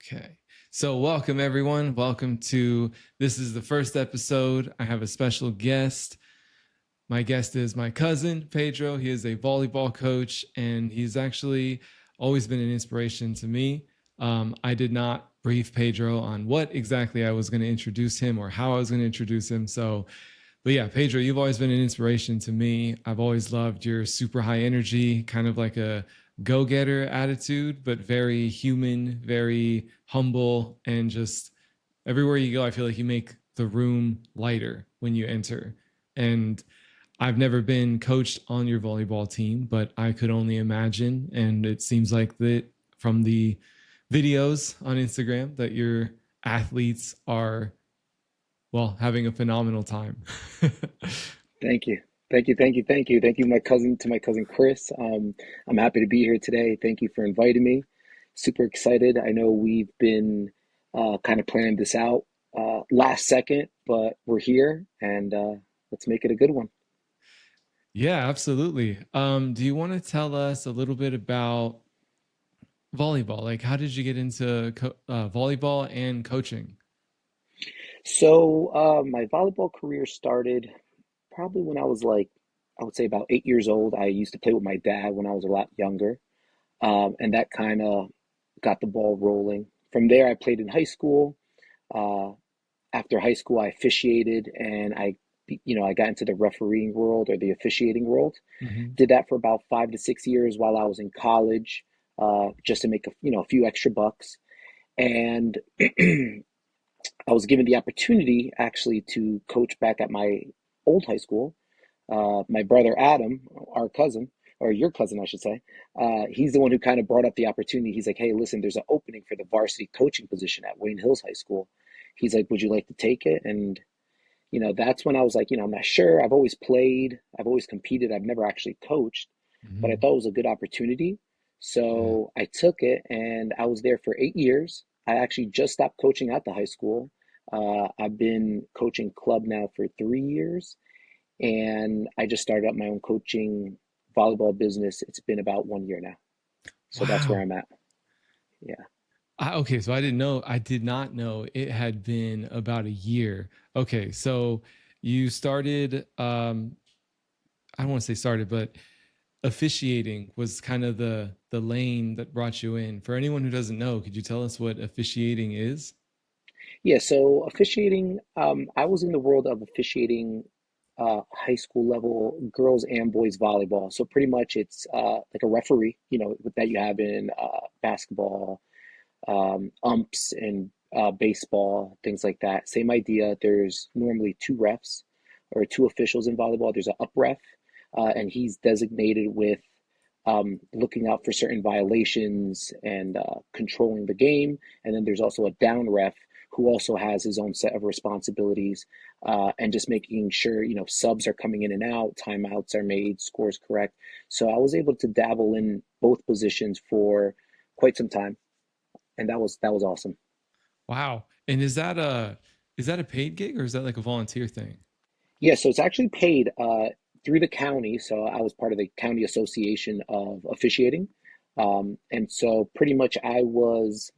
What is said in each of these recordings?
Okay. So, welcome everyone. Welcome to this is the first episode. I have a special guest. My guest is my cousin, Pedro. He is a volleyball coach, and he's actually always been an inspiration to me. I did not brief Pedro on what exactly I was going to introduce him or how I was going to introduce him. But yeah, Pedro, you've always been an inspiration to me. I've always loved your super high energy, kind of like a go getter attitude, but very human, very humble, and just everywhere you go, I feel like you make the room lighter when you enter. And I've never been coached on your volleyball team, but I could only imagine. And it seems like that from the videos on Instagram that your athletes are, well, having a phenomenal time. Thank you. Thank you. Thank you. Thank you. Thank you, my cousin Chris. I'm happy to be here today. Thank you for inviting me. Super excited. I know we've been kind of planning this out last second, but we're here and let's make it a good one. Yeah, absolutely. Do you want to tell us a little bit about volleyball? Like, how did you get into volleyball and coaching? So, my volleyball career started probably when I was like, I would say about 8 years old. I used to play with my dad when I was a lot younger. And that kind of got the ball rolling. From there, I played in high school. Uh, After high school, I officiated and I got into the refereeing world or the officiating world. Hmm. Did that for about 5 to 6 years while I was in college, just to make a few extra bucks. And I was given the opportunity actually to coach back at my old high school. My brother Adam, our cousin, or your cousin, I should say, he's the one who kind of brought up the opportunity. He's like, "Hey, listen, there's an opening for the varsity coaching position at Wayne Hills High School." He's like, "Would you like to take it?" And that's when I was like, I'm not sure. I've always played, I've always competed, I've never actually coached, but I Hmm. thought it was a good opportunity. Yeah. So I took it and I was there for 8 years. I actually just stopped coaching at the high school. I've been coaching club now for 3 years, and I just started up my own coaching volleyball business. It's been about 1 year now. So that's where Wow. I'm at. Yeah. Okay, so I didn't know. I did not know it had been about a year. Okay, so you started. I don't want to say started, but officiating was kind of the lane that brought you in. For anyone who doesn't know, could you tell us what officiating is? Yeah, so officiating, I was in the world of officiating high school level girls and boys volleyball. So pretty much it's like a referee, that you have in basketball, umps and baseball, things like that. Same idea. There's normally two refs or two officials in volleyball. There's an up ref, and he's designated with looking out for certain violations and controlling the game. And then there's also a down ref who also has his own set of responsibilities, and just making sure subs are coming in and out, timeouts are made, scores correct. So I was able to dabble in both positions for quite some time, and that was awesome. Wow. And is that a paid gig or is that like a volunteer thing? Yeah, so it's actually paid through the county. So I was part of the county association of officiating, and so pretty much I was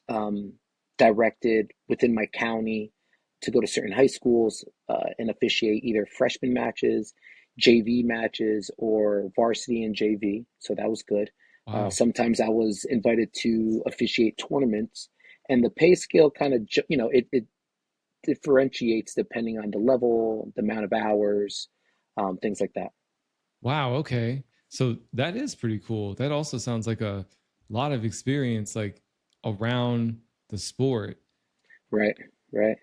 um, directed within my county to go to certain high schools and officiate either freshman matches, JV matches, or varsity and JV. So that was good. Wow. Sometimes I was invited to officiate tournaments, and the pay scale kind of, it differentiates depending on the level, the amount of hours, things like that. Wow, okay. So that is pretty cool. That also sounds like a lot of experience like around the sport. Right, right.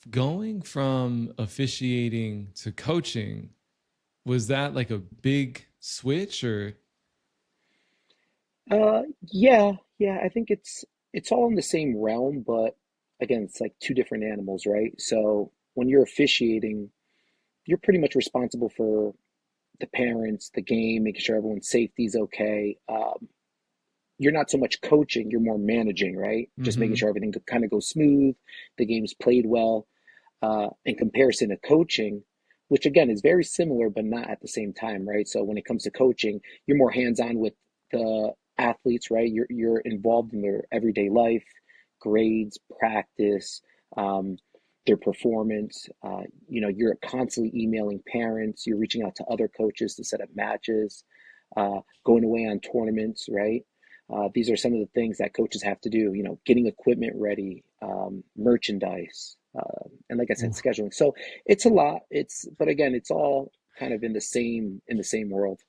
Going from officiating to coaching, was that like a big switch or Yeah, yeah. I think it's all in the same realm, but again, it's like two different animals, right? So when you're officiating, you're pretty much responsible for the parents, the game, making sure everyone's safety is okay. You're not so much coaching, you're more managing, right? Just making mm-hmm. sure everything kind of goes smooth, the game's played well. In comparison to coaching, which again is very similar but not at the same time, right? So when it comes to coaching, you're more hands-on with the athletes, right? You're involved in their everyday life, grades, practice, um, their performance. You're constantly emailing parents. You're reaching out to other coaches to set up matches, going away on tournaments, right? These are some of the things that coaches have to do. Getting equipment ready, merchandise, and like I said, Oof. scheduling. So it's a lot. But again, it's all kind of in the same world.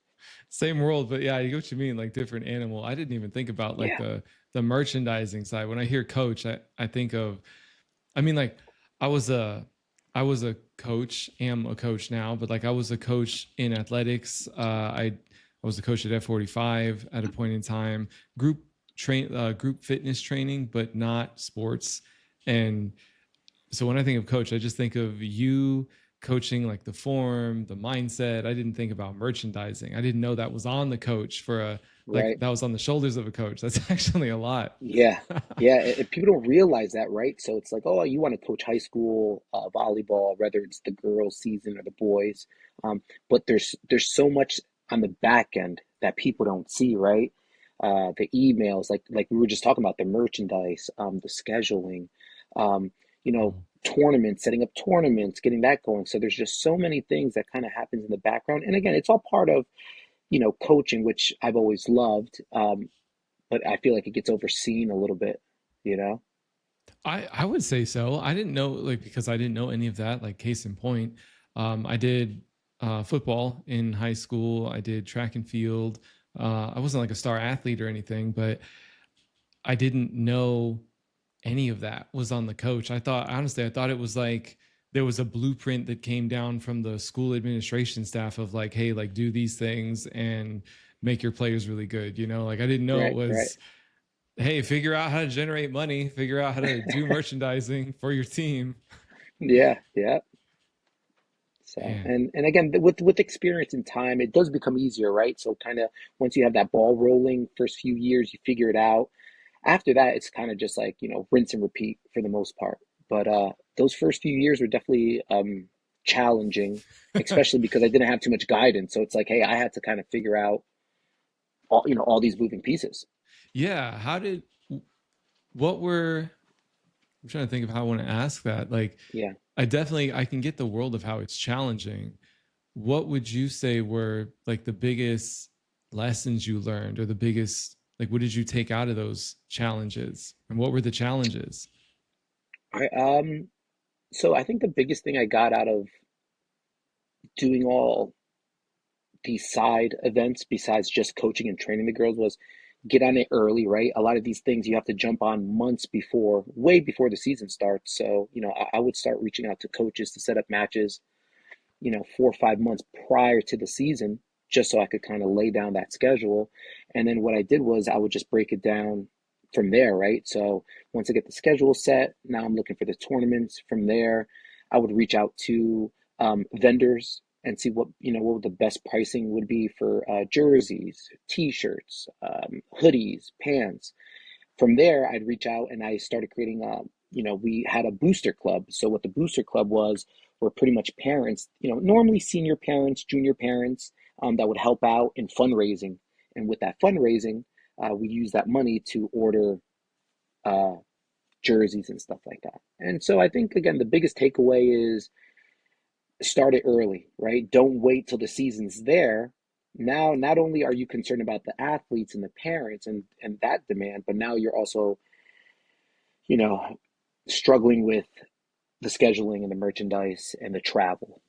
Same world, but yeah, you get what you mean, like different animal. I didn't even think about like Yeah, the merchandising side. When I hear coach, I think of, I mean, like I was a I was a coach, am a coach now, but like I was a coach in athletics. I was a coach at F45 at a point in time, group fitness training, but not sports. And so when I think of coach, I just think of you coaching like the form, the mindset. I didn't think about merchandising. I didn't know that was on the coach for a, like right. that was on the shoulders of a coach. That's actually a lot. Yeah, yeah. People don't realize that, right? So it's like, oh, you want to coach high school volleyball, whether it's the girls' season or the boys. But there's so much on the back end that people don't see, right? The emails, like we were just talking about, the merchandise, the scheduling, um, tournaments, setting up tournaments, getting that going. So there's just so many things that kind of happens in the background. And again, it's all part of, coaching, which I've always loved. But I feel like it gets overseen a little bit, you know? I would say so. I didn't know, like, because I didn't know any of that. Like, case in point, I did football in high school. I did track and field. I wasn't like a star athlete or anything, but I didn't know any of that was on the coach. I thought, honestly, I thought it was like there was a blueprint that came down from the school administration staff of like, hey, like do these things and make your players really good. Like I didn't know it Right, right. was, hey, figure out how to generate money, figure out how to do merchandising for your team. Yeah, yeah. So, Man. and again, with experience and time, it does become easier, right? So kind of once you have that ball rolling, first few years, you figure it out. After that, it's kind of just like, rinse and repeat for the most part. But those first few years were definitely challenging, especially because I didn't have too much guidance. So it's like, hey, I had to kind of figure out all these moving pieces. Yeah. What were, I'm trying to think of how I want to ask that. Like, Yeah. I can get the world of how it's challenging. What would you say were like the biggest lessons you learned or the biggest, like, what did you take out of those challenges and what were the challenges? I So I think the biggest thing I got out of doing all these side events besides just coaching and training the girls was get on it early, right? A lot of these things you have to jump on months before, way before the season starts. So, I would start reaching out to coaches to set up matches, 4 or 5 months prior to the season, just so I could kind of lay down that schedule. And then what I did was I would just break it down from there, right? So once I get the schedule set, now I'm looking for the tournaments. From there, I would reach out to vendors and see what the best pricing would be for jerseys, t-shirts, hoodies, pants. From there, I'd reach out and I started creating we had a booster club. So what the booster club was were pretty much parents, normally senior parents, junior parents, that would help out in fundraising. And with that fundraising, we use that money to order uh, jerseys and stuff like that. And so I think, again, the biggest takeaway is start it early, right? Don't wait till the season's there. Now, not only are you concerned about the athletes and the parents and that demand, but now you're also, you know, struggling with the scheduling and the merchandise and the travel.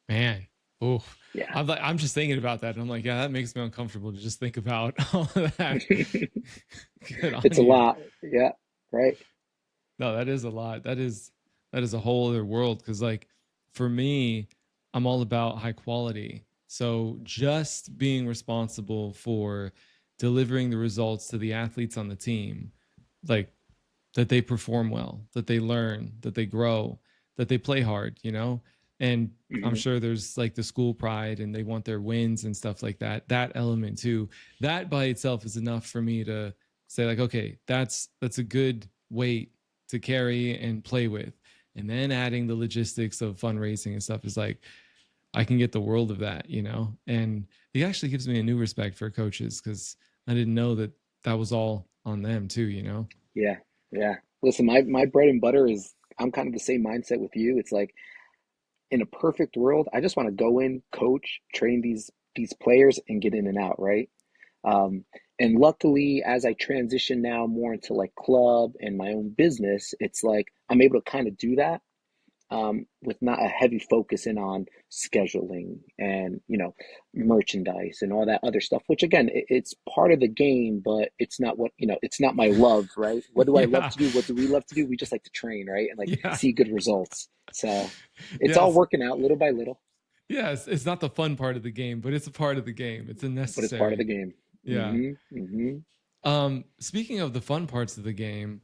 Man. Oh, Yeah. I'm just thinking about that. And I'm like, yeah, that makes me uncomfortable to just think about all of that. Good It's on a you. lot. Yeah. Right. No, that is a lot. That is a whole other world. Cause like for me, I'm all about high quality. So just being responsible for delivering the results to the athletes on the team, like that they perform well, that they learn, that they grow, that they play hard. And I'm Hmm. sure there's like the school pride and they want their wins and stuff like that. That element too. That by itself is enough for me to say like, okay, that's a good weight to carry and play with. And then adding the logistics of fundraising and stuff is like I can get the world of that. And it actually gives me a new respect for coaches because I didn't know that that was all on them too, you know? Yeah, yeah. Listen, my bread and butter is I'm kind of the same mindset with you. It's like in a perfect world, I just want to go in, coach, train these players, and get in and out, right? Um, and luckily, as I transition now more into like club and my own business, it's like I'm able to kind of do that with not a heavy focus in on scheduling and merchandise and all that other stuff. Which again, it's part of the game, but it's not what it's not my love, right? What do I love Yeah. to do? What do we love to do? We just like to train, right? And like Yeah. see good results. So it's all Yes. working out little by little, Yes. It's not the fun part of the game, but it's a part of the game. It's a but it's part of the necessary. game. Yeah. Hmm. Speaking of the fun parts of the game,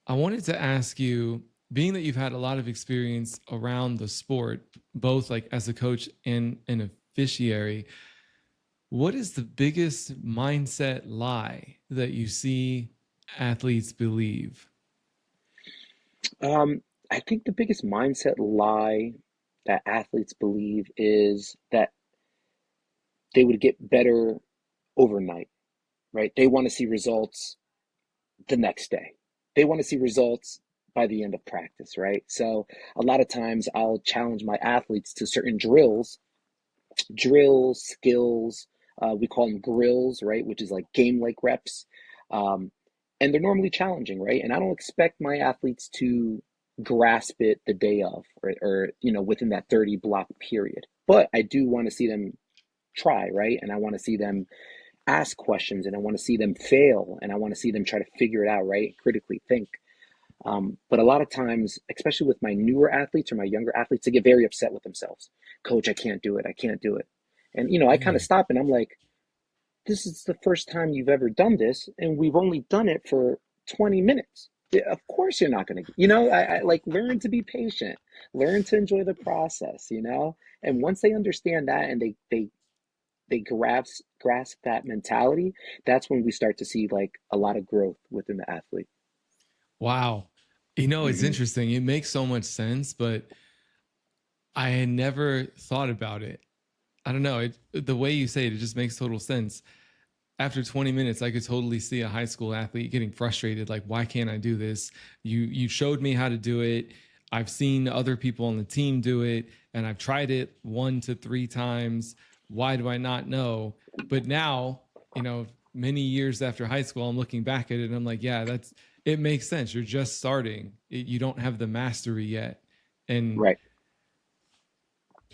I wanted to ask you, being that you've had a lot of experience around the sport, both like as a coach and an officiary, what is the biggest mindset lie that you see athletes believe? Um, I think the biggest mindset lie that athletes believe is that they would get better overnight, right? They want to see results the next day. They want to see results by the end of practice, right? So a lot of times I'll challenge my athletes to certain drills, skills. We call them grills, right? Which is like game like reps. Um, and they're normally challenging, right? And I don't expect my athletes to grasp it the day of or within that 30 block period. But I do want to see them try, right? And I want to see them ask questions and I want to see them fail and I want to see them try to figure it out, right? Critically think. But a lot of times, especially with my newer athletes or my younger athletes, they get very upset with themselves. Coach, I can't do it. I can't do it. And, I kind of Really? stop and I'm like, this is the first time you've ever done this. And we've only done it for 20 minutes. Yeah, of course, you're not going to, I like learn to be patient, learn to enjoy the process. And once they understand that and they grasp that mentality, that's when we start to see like a lot of growth within the athlete. Wow. It's Hmm. interesting. It makes so much sense, but I had never thought about it. I don't know. The way you say it, it just makes total sense. After 20 minutes, I could totally see a high school athlete getting frustrated. Like, why can't I do this? You showed me how to do it. I've seen other people on the team do it, and I've tried it 1 to 3 times. Why do I not know? But now, many years after high school, I'm looking back at it and I'm like, yeah, it makes sense. You're just starting. You don't have the mastery yet. And Right.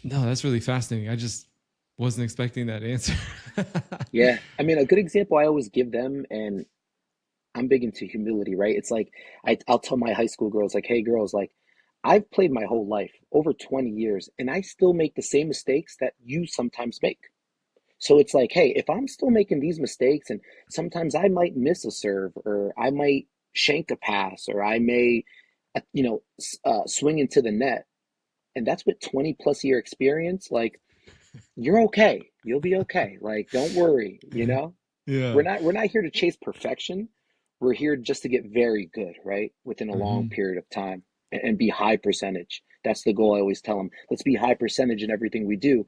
no, that's really fascinating. I just wasn't expecting that answer. Yeah. I mean, a good example I always give them, and I'm big into humility, right? It's like I'll tell my high school girls, like, hey, girls, like, I've played my whole life, over 20 years, and I still make the same mistakes that you sometimes make. So it's like, hey, if I'm still making these mistakes, and sometimes I might miss a serve, or I might shank a pass, or I may, swing into the net, and that's with 20 plus year experience, like, you're okay. You'll be okay. Like, don't worry. Yeah. We're not here to chase perfection. We're here just to get very good, right? Within a long Hmm. period of time and be high percentage. That's the goal. I always tell them, let's be high percentage in everything we do.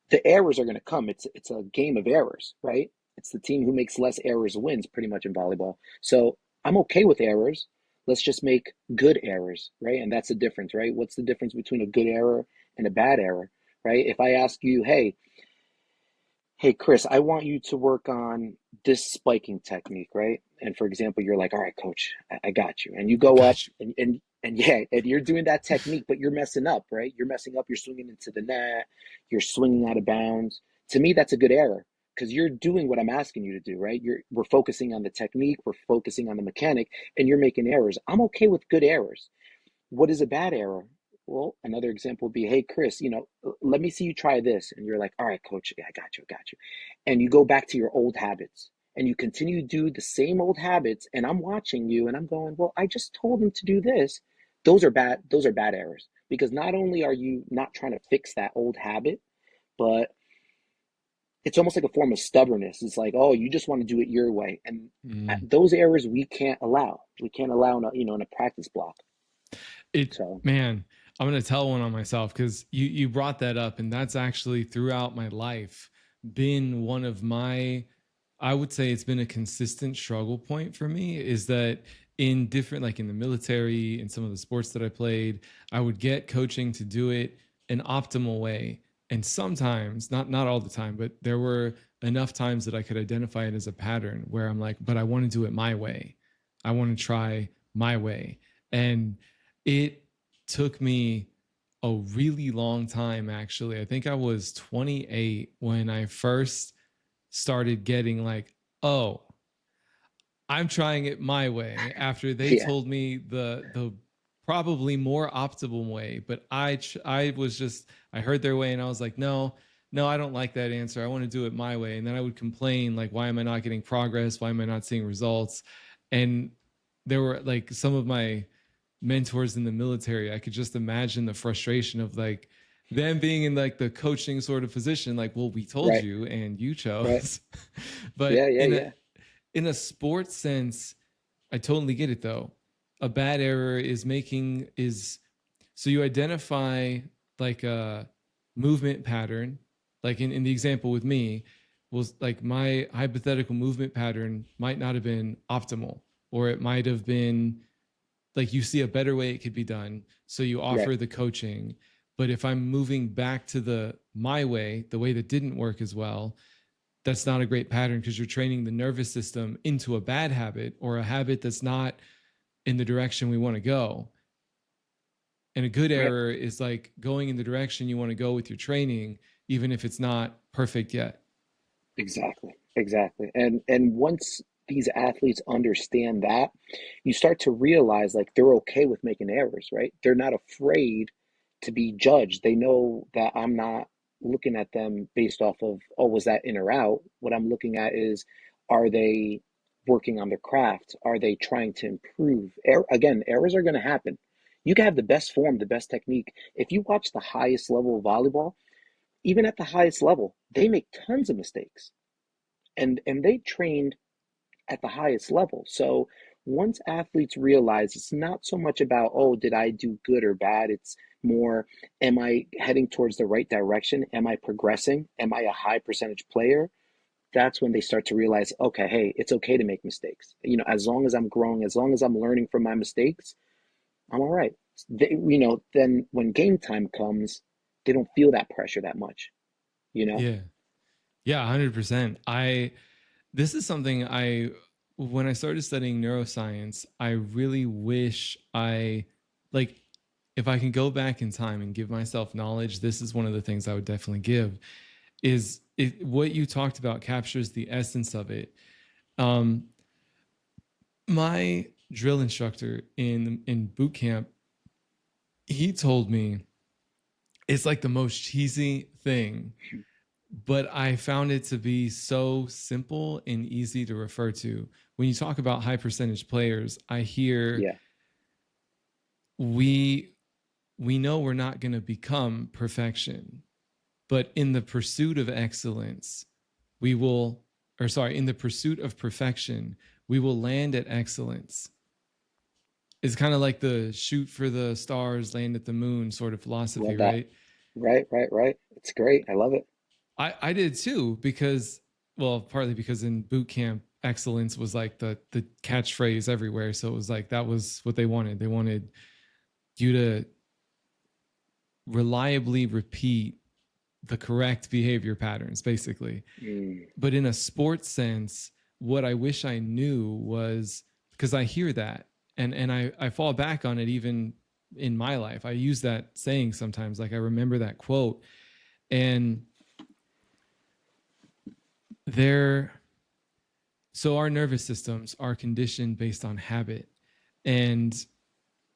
The errors are going to come. It's a game of errors, right? It's the team who makes less errors wins pretty much in volleyball. So I'm okay with errors. Let's just make good errors, right? And that's the difference, right? What's the difference between a good error and a bad error, right? If I ask you, hey, Chris, I want you to work on this spiking technique, right? And for example, you're like, all right, coach, I got you. And you I go up got you. and yeah, and you're doing that technique, but you're messing up, right? You're messing up, you're swinging into the net, you're swinging out of bounds. To me, that's a good error because you're doing what I'm asking you to do, right? We're focusing on the technique, we're focusing on the mechanic, and you're making errors. I'm okay with good errors. What is a bad error? Well, another example would be, hey, Chris, let me see you try this. And you're like, all right, coach, yeah, I got you. And you go back to your old habits and you continue to do the same old habits. And I'm watching you and I'm going, well, I just told him to do this. Those are bad errors because not only are you not trying to fix that old habit, but it's almost like a form of stubbornness. It's like, oh, you just want to do it your way. And Mm. those errors we can't allow. We can't allow in a practice block. It So, Man, I'm gonna tell one on myself because you brought that up, and that's actually throughout my life been one of my I would say it's been a consistent struggle point for me is that in different, like in the military and some of the sports that I played, I would get coaching to do it an optimal way. And sometimes, not all the time, but there were enough times that I could identify it as a pattern where I'm like, but I want to do it my way. I want to try my way. And it took me a really long time, actually. I think I was 28 when I first started getting like, oh, I'm trying it my way after they Yeah, told me the probably more optimal way, but I was just I heard their way and I was like, no, no, I don't like that answer. I want to do it my way. And then I would complain like, why am I not getting progress? Why am I not seeing results? And there were like some of my mentors in the military. I could just imagine the frustration of like them being in like the coaching sort of position, like, well, we told right, you and you right. chose. Yeah, But yeah, yeah. in a sports sense, I totally get it though. A bad error is making is so you identify like a movement pattern, like in the example with me, was like my hypothetical movement pattern might not have been optimal, or it might have been like you see a better way it could be done. So you Right. offer the coaching. But if I'm moving back to the my way, the way that didn't work as well, that's not a great pattern because you're training the nervous system into a bad habit or a habit that's not in the direction we want to go. And a good Right. error is like going in the direction you want to go with your training, even if it's not perfect yet. Exactly. Exactly. And once these athletes understand that, you start to realize like they're okay with making errors, right? They're not afraid to be judged. They know that I'm not looking at them based off of, oh, was that in or out? What I'm looking at is, are they working on their craft? Are they trying to improve? Again, errors are going to happen. You can have the best form, the best technique. If you watch the highest level of volleyball, even at the highest level, they make tons of mistakes, and they trained at the highest level. So once athletes realize it's not so much about, oh, did I do good or bad? It's more, am I heading towards the right direction? Am I progressing? Am I a high percentage player? That's when they start to realize, okay, hey, it's okay to make mistakes. As long as I'm growing, as long as I'm learning from my mistakes, I'm all right. Then when game time comes, they don't feel that pressure that much, you know? Yeah. Yeah, 100%. This is something when I started studying neuroscience, I really wish like, if I can go back in time and give myself knowledge, this is one of the things I would definitely give is what you talked about captures the essence of it. Um, my drill instructor in boot camp, he told me it's like the most cheesy thing, but I found it to be so simple and easy to refer to. When you talk about high percentage players, I hear Yeah, we we know we're not going to become perfection, but in the pursuit of excellence, we will or sorry, in the pursuit of perfection, we will land at excellence. It's kind of like the shoot for the stars, land at the moon sort of philosophy, love that. right? Right, right, right. It's great. I love it. I did too because well, partly because in boot camp excellence was like the catchphrase everywhere. So it was like that was what they wanted. They wanted you to reliably repeat the correct behavior patterns, basically. Mm, But in a sports sense, what I wish I knew was because I hear that and I fall back on it even in my life. I use that saying sometimes, like I remember that quote. And there so our nervous systems are conditioned based on habit. And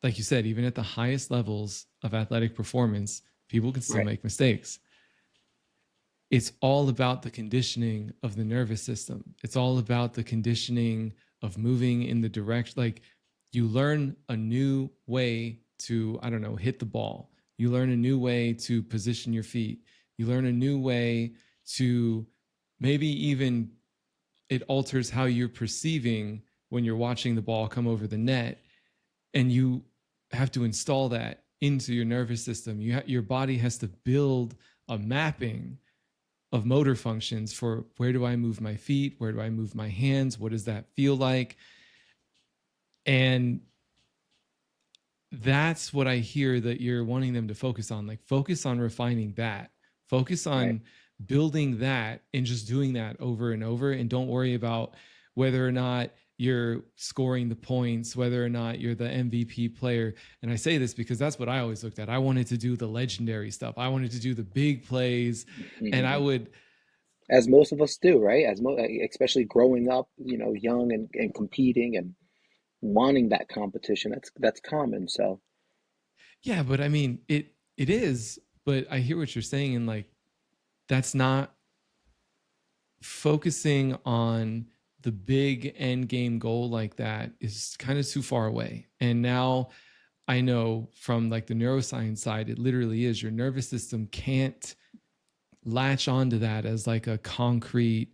like you said, even at the highest levels of athletic performance, people can still right. make mistakes. It's all about the conditioning of the nervous system. It's all about the conditioning of moving in the direction. Like you learn a new way to, I don't know, hit the ball. You learn a new way to position your feet. You learn a new way to maybe even it alters how you're perceiving when you're watching the ball come over the net, and you have to install that into your nervous system. Your body has to build a mapping of motor functions for where do I move my feet? Where do I move my hands? What does that feel like? And that's what I hear that you're wanting them to focus on. Like, focus on refining that, focus Right. on building that and just doing that over and over. And don't worry about whether or not you're scoring the points, whether or not you're the MVP player. And I say this because that's what I always looked at. I wanted to do the legendary stuff. I wanted to do the big plays. And I Mhm. would, As most of us do, right? Especially growing up, young and competing and wanting that competition. That's common. So, yeah, but I mean, it is, but I hear what you're saying. And like, that's not focusing on the big end game goal like that is kind of too far away. And now I know from like the neuroscience side, it literally is your nervous system can't latch onto that as like a concrete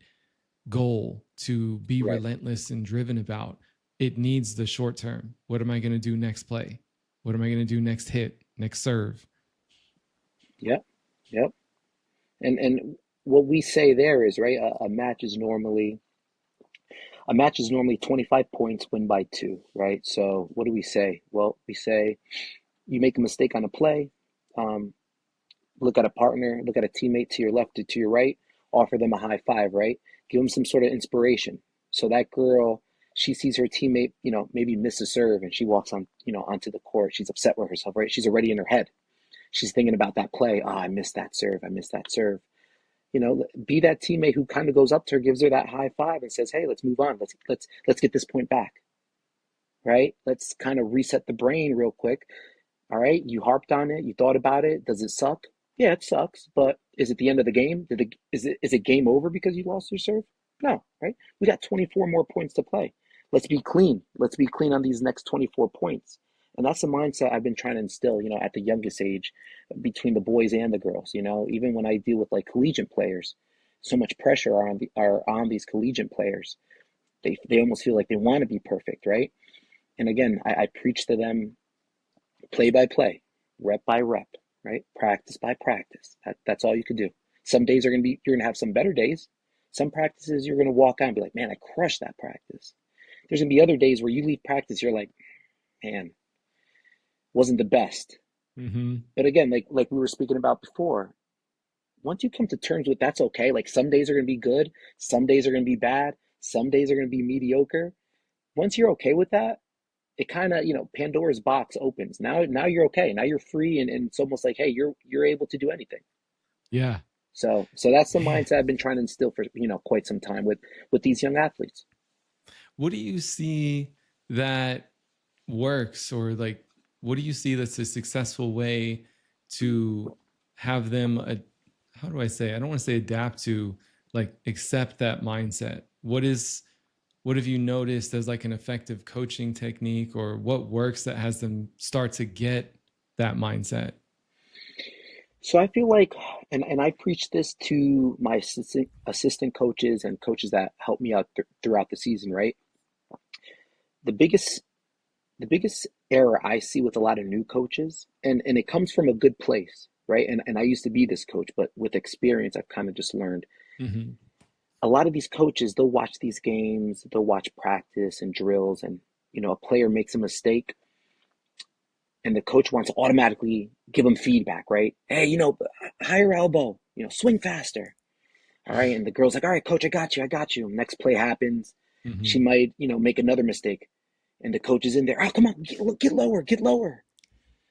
goal to be right. relentless and driven about. It needs the short term. What am I going to do next play? What am I going to do next hit, next serve? Yep. Yep. And what we say there is, right, a match is normally 25 points, win by two, right? So what do we say? Well, we say you make a mistake on a play, um, look at a partner, look at a teammate to your left or to your right, offer them a high five, right? Give them some sort of inspiration. So that girl, she sees her teammate, maybe miss a serve and she walks onto the court. She's upset with herself, right? She's already in her head. She's thinking about that play. Oh, I missed that serve. I missed that serve. Be that teammate who kind of goes up to her, gives her that high five and says, "Hey, let's move on. Let's get this point back." Right? Let's kind of reset the brain real quick. All right, you harped on it, you thought about it. Does it suck? Yeah, it sucks, but is it the end of the game? Is it game over because you lost your serve? No, right? We got 24 more points to play. Let's be clean. Let's be clean on these next 24 points. And that's the mindset I've been trying to instill, at the youngest age between the boys and the girls, even when I deal with like collegiate players, so much pressure are on these collegiate players. They almost feel like they want to be perfect, right? And again, I preach to them play by play, rep by rep, right? Practice by practice. That's all you can do. Some days you're gonna have some better days. Some practices you're gonna walk out and be like, man, I crushed that practice. There's gonna be other days where you leave practice, you're like, man, wasn't the best. Mm-hmm. But again, like we were speaking about before, once you come to terms with that's okay. Like some days are gonna be good, some days are gonna be bad, some days are gonna be mediocre. Once you're okay with that, it kind of Pandora's box opens. Now you're okay. Now you're free, and it's almost like, hey, you're able to do anything. Yeah, So that's the man. mindset I've been trying to instill for quite some time with these young athletes. What do you see that works, or like, what do you see that's a successful way to have them, how do I say, I don't want to say adapt to, like, accept that mindset? What have you noticed as like an effective coaching technique, or what works that has them start to get that mindset? So I feel like, and I preach this to my assistant coaches and coaches that help me out throughout the season. Right, the biggest the biggest error I see with a lot of new coaches, and it comes from a good place, right? And I used to be this coach, but with experience, I've kind of just learned Mm-hmm. a lot of these coaches, they'll watch these games, they'll watch practice and drills, and a player makes a mistake, and the coach wants to automatically give them feedback, right? Hey, higher elbow, swing faster. All right, and the girl's like, all right, coach, I got you. Next play happens, she Mm-hmm. might, make another mistake, and the coach is in there. Oh, come on, get lower, get lower.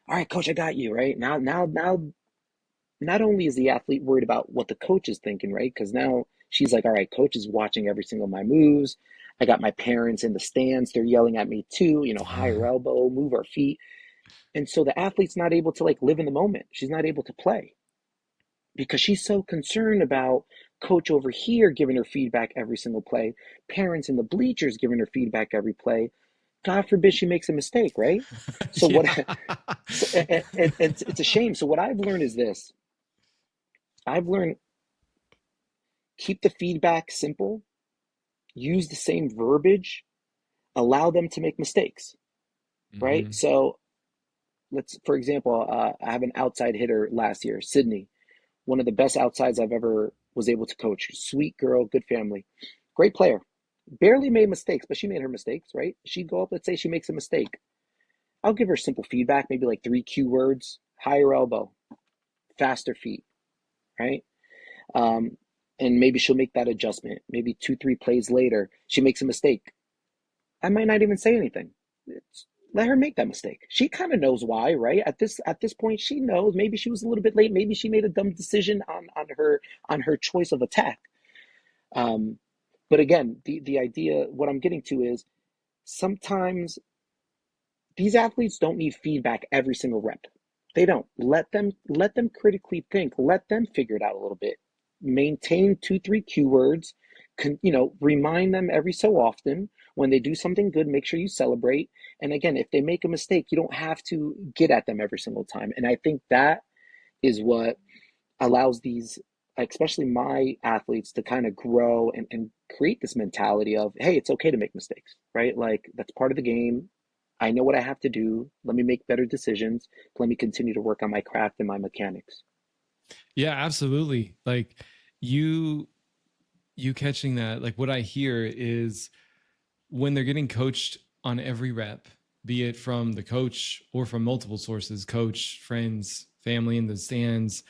All right, coach, I got you. Right now, not only is the athlete worried about what the coach is thinking, right? Because now she's like, all right, coach is watching every single of my moves. I got my parents in the stands. They're yelling at me too, higher elbow, move our feet. And so the athlete's not able to like live in the moment. She's not able to play because she's so concerned about coach over here giving her feedback every single play, parents in the bleachers giving her feedback every play. God forbid she makes a mistake, right? So what? Yeah. So, and it's a shame. So what I've learned is this. I've learned keep the feedback simple, use the same verbiage, allow them to make mistakes, right? Mm-hmm. So for example, I have an outside hitter last year, Sydney, one of the best outsides I've ever was able to coach. Sweet girl, good family, great player. Barely made mistakes, but she made her mistakes, right? She'd go up, let's say she makes a mistake. I'll give her simple feedback, maybe like three cue words: higher elbow, faster feet, right? Um, and maybe she'll make that adjustment. Maybe two, three plays later, she makes a mistake. I might not even say anything. Let her make that mistake. She kind of knows why, right? At this point, she knows. Maybe she was a little bit late. Maybe she made a dumb decision on her choice of attack. Um, but again, the idea, what I'm getting to is sometimes these athletes don't need feedback every single rep. They don't. Let them critically think. Let them figure it out a little bit. Maintain two, three keywords. Remind them every so often when they do something good. Make sure you celebrate. And again, if they make a mistake, you don't have to get at them every single time. And I think that is what allows these, especially my athletes, to kind of grow and create this mentality of, hey, it's okay to make mistakes, right? Like that's part of the game. I know what I have to do. Let me make better decisions. Let me continue to work on my craft and my mechanics. Yeah, absolutely. Like you catching that, like what I hear is when they're getting coached on every rep, be it from the coach or from multiple sources, coach, friends, family in the stands,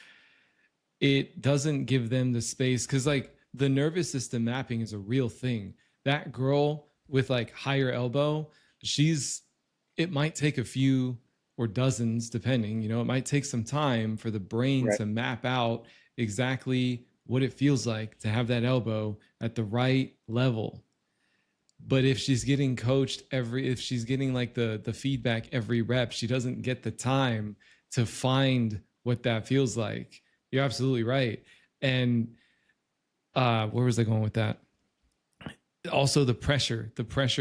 it doesn't give them the space because like the nervous system mapping is a real thing. That girl with like higher elbow, it might take a few or dozens, depending, it might take some time for the brain Right. to map out exactly what it feels like to have that elbow at the right level. But if she's getting coached if she's getting like the feedback every rep, she doesn't get the time to find what that feels like. You're absolutely right. And where was I going with that? Also the pressure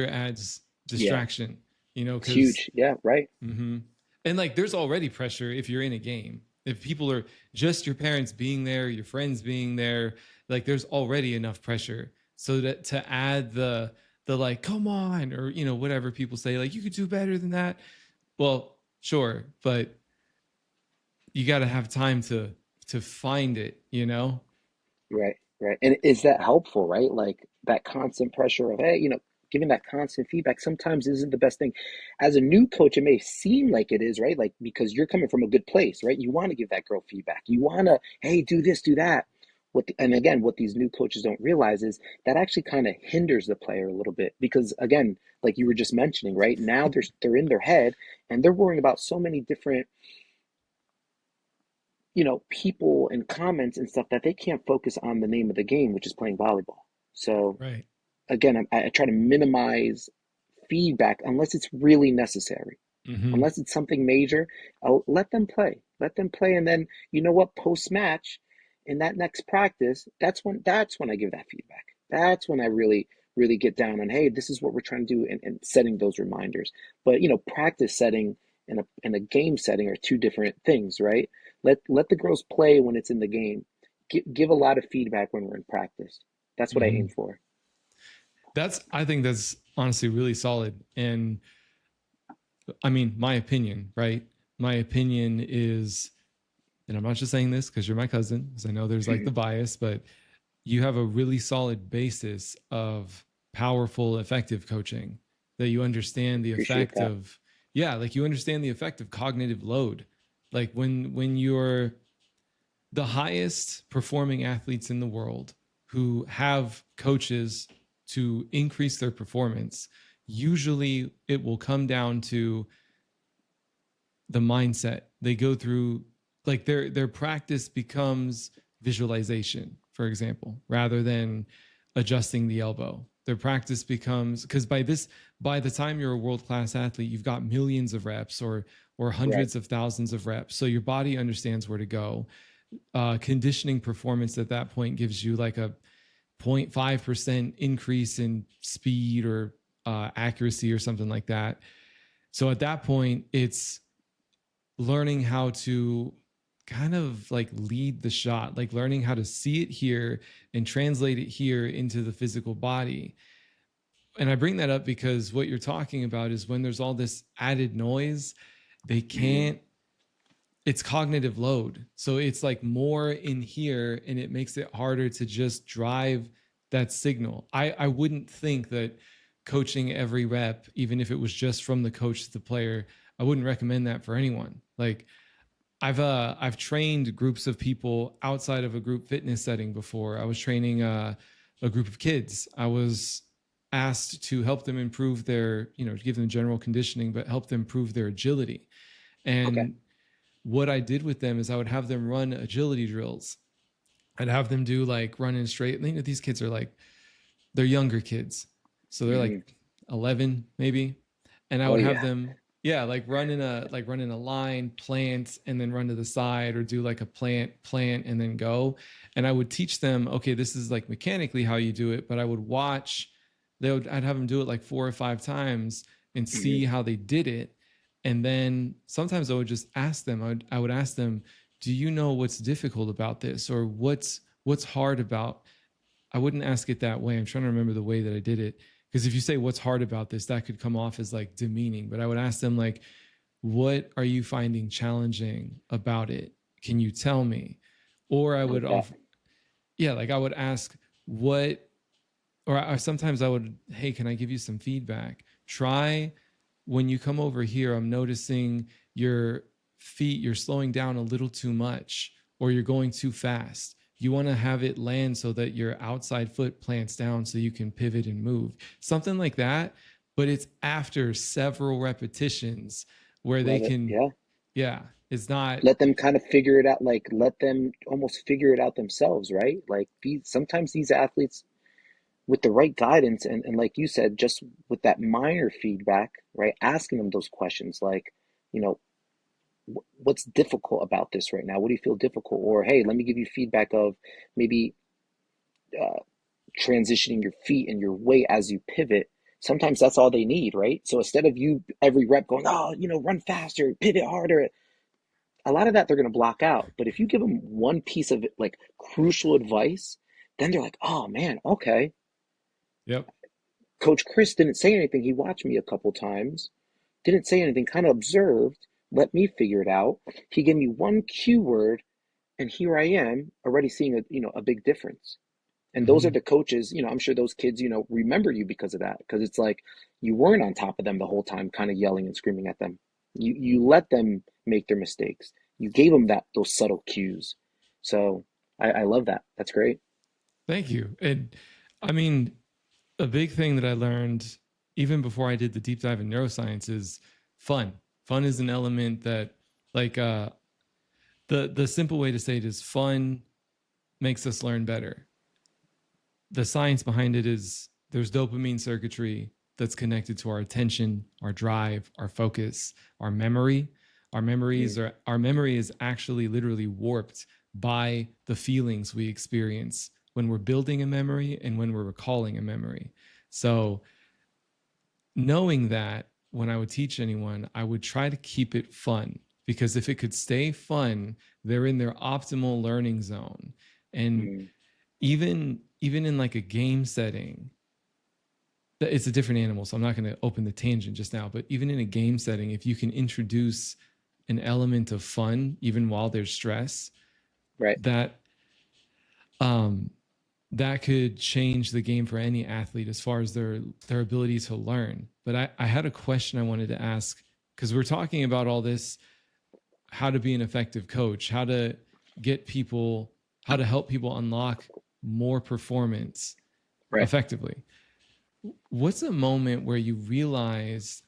adds Yeah. distraction, It's because huge. Yeah. Right. and like there's already pressure if you're in a game. If people are just your parents being there, your friends being there, like there's already enough pressure. So that to add the like, come on, or whatever people say, like you could do better than that. Well, sure, but you got to have time to find it. Right. Right. And is that helpful, right? Like that constant pressure of, hey, giving that constant feedback sometimes isn't the best thing. As a new coach, it may seem like it is, right? Like because you're coming from a good place, right? You want to give that girl feedback. You want to, hey, do this, do that. And again, what these new coaches don't realize is that actually kind of hinders the player a little bit because again, like you were just mentioning, right? Now they're in their head and they're worrying about so many different people and comments and stuff that they can't focus on the name of the game, which is playing volleyball. So Right. again, I try to minimize feedback unless it's really necessary. Mm-hmm. Unless it's something major, I'll let them play. Let them play, and then you know what? Post match, in that next practice, that's when I give that feedback. That's when I really get down on, hey, this is what we're trying to do, and setting those reminders. But practice setting and a game setting are two different things, right? Let the girls play when it's in the game. Give a lot of feedback when we're in practice. That's what I Mm-hmm. aim for. I think that's honestly really solid. And I mean, my opinion, right? My opinion is, and I'm not just saying this because you're my cousin, because I know there's like the bias, but you have a really solid basis of powerful, effective coaching that you understand the Appreciate effect that. of, yeah, like you understand the effect of cognitive load. Like when you're the highest performing athletes in the world who have coaches to increase their performance, usually it will come down to the mindset they go through. Like their practice becomes visualization, for example, rather than adjusting the elbow. Their practice becomes, because by the time you're a world-class athlete, you've got millions of reps or Right. hundreds of thousands of reps, so your body understands where to go. Conditioning performance at that point gives you like a 0.5% increase in speed or accuracy or something like that. So at that point, it's learning how to kind of like lead the shot, like learning how to see it here and translate it here into the physical body. And I bring that up because what you're talking about is when there's all this added noise, they Mhm. can't it's cognitive load. So it's like more in here and it makes it harder to just drive that signal. I wouldn't think that coaching every rep, even if it was just from the coach to the player, I wouldn't recommend that for anyone. Like I've trained groups of people outside of a group fitness setting before. I was training a group of kids. I was asked to help them improve their, give them general conditioning, but help them improve their agility. Okay. And what I did with them is I would have them run agility drills. I'd have them do like running straight. These kids are like, they're younger kids. So they're Hmm. like 11 maybe. And I Oh would have yeah. them, yeah, like running a line, plant, and then run to the side, or do like a plant, and then go. And I would teach them, okay, this is like mechanically how you do it, but I would watch, I'd have them do it like 4 or 5 times and Hmm. see how they did it. And then sometimes I would just ask them, I would ask them, do you know what's difficult about this, or what's hard about. I wouldn't ask it that way. I'm trying to remember the way that I did it, because if you say what's hard about this, that could come off as like demeaning. But I would ask them like, what are you finding challenging about it? Can you tell me? Or I I would like that. offer, yeah, like I would ask what, or sometimes I would, hey, can I give you some feedback? Try, when you come over here, I'm noticing your feet, you're slowing down a little too much, or you're going too fast. You want to have it land so that your outside foot plants down so you can pivot and move. Something like that. But it's after several repetitions where they Love it. can, Yeah. yeah, it's not, Let them kind of figure it out, like let them almost figure it out themselves, right? Like these sometimes these athletes with the right guidance and like you said, just with that minor feedback, right? Asking them those questions like, you know, what's difficult about this right now? What do you feel difficult? Or hey, let me give you feedback of maybe uh, transitioning your feet and your weight as you pivot. Sometimes that's all they need, right? So instead of you every rep going, oh, run faster, pivot harder, a lot of that they're going to block out. But if you give them one piece of like crucial advice, then they're like, oh man, okay. yep. Coach Chris didn't say anything. He watched me a couple times, didn't say anything, kind of observed, let me figure it out. He gave me one cue word, and here I am already seeing a big difference. And those are Mm-hmm. the coaches, I'm sure those kids, remember you because of that. Because it's like you weren't on top of them the whole time, kind of yelling and screaming at them. You let them make their mistakes. You gave them those subtle cues. So I love that. That's great. Thank you. And I mean, a big thing that I learned even before I did the deep dive in neuroscience is fun. Fun is an element that, like, the simple way to say it is fun makes us learn better. The science behind it is there's dopamine circuitry that's connected to our attention, our drive, our focus, our memory. Mm, Our memory is actually literally warped by the feelings we experience when we're building a memory and when we're recalling a memory. So knowing that, when I would teach anyone, I would try to keep it fun, because if it could stay fun, they're in their optimal learning zone. And mm. even in like a game setting, it's a different animal, so I'm not going to open the tangent just now, but even in a game setting, if you can introduce an element of fun even while there's stress, Right. that um that could change the game for any athlete as far as their ability to learn. But I had a question I wanted to ask, because we're talking about all this, how to be an effective coach, how to get people, how to help people unlock more performance Right. effectively. What's a moment where you realize,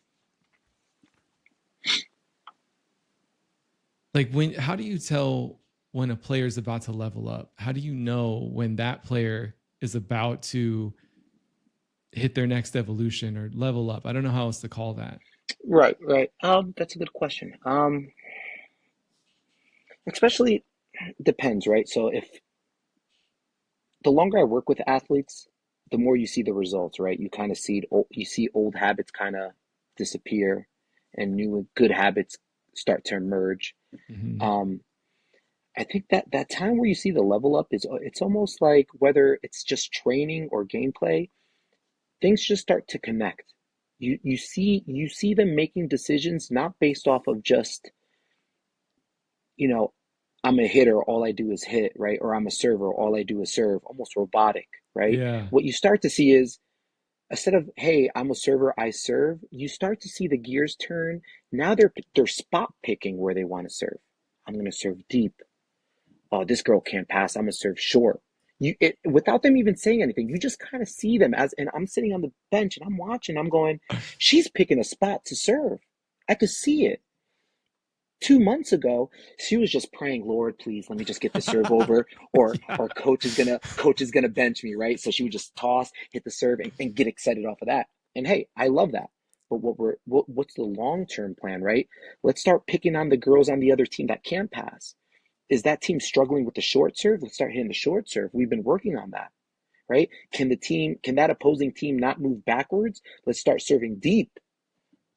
like, when, how do you tell when a player is about to level up? How do you know when that player is about to hit their next evolution or level up? I don't know how else to call that. Right. Right. That's a good question. Especially depends, right? So if the longer I work with athletes, the more you see the results, right? You kind of you see old habits kind of disappear, and new and good habits start to emerge. Mm-hmm. Um, I think that time where you see the level up is it's almost like whether it's just training or gameplay, things just start to connect. You see them making decisions not based off of just you know, I'm a hitter, all I do is hit, right? Or I'm a server, all I do is serve, almost robotic, right? Yeah. What you start to see is instead of, hey, I'm a server, I serve, you start to see the gears turn. Now they're spot picking where they want to serve. I'm going to serve deep. Oh, this girl can't pass. I'm gonna serve short. Without them even saying anything, you just kind of see them as, and I'm sitting on the bench and I'm watching. I'm going, she's picking a spot to serve. I could see it. 2 months ago, she was just praying, Lord, please let me just get the serve over, or Yeah. coach is gonna bench me, right? So she would just toss, hit the serve, and get excited off of that. And hey, I love that. But what's the long term plan, right? Let's start picking on the girls on the other team that can pass. Is that team struggling with the short serve? Let's start hitting the short serve. We've been working on that, right? Can that opposing team not move backwards? Let's start serving deep,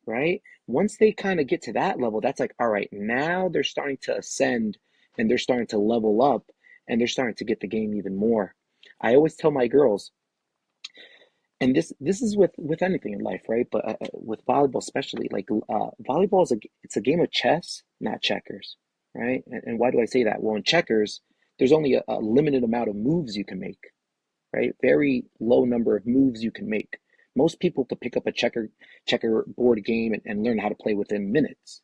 right? Once they kind of get to that level, that's like, all right, now they're starting to ascend and they're starting to level up and they're starting to get the game even more. I always tell my girls, and this is with anything in life, right? But with volleyball especially, like volleyball it's a game of chess, not checkers, right? And why do I say that? Well, in checkers, there's only a limited amount of moves you can make, right? Very low number of moves you can make. Most people to pick up a checkerboard game and learn how to play within minutes.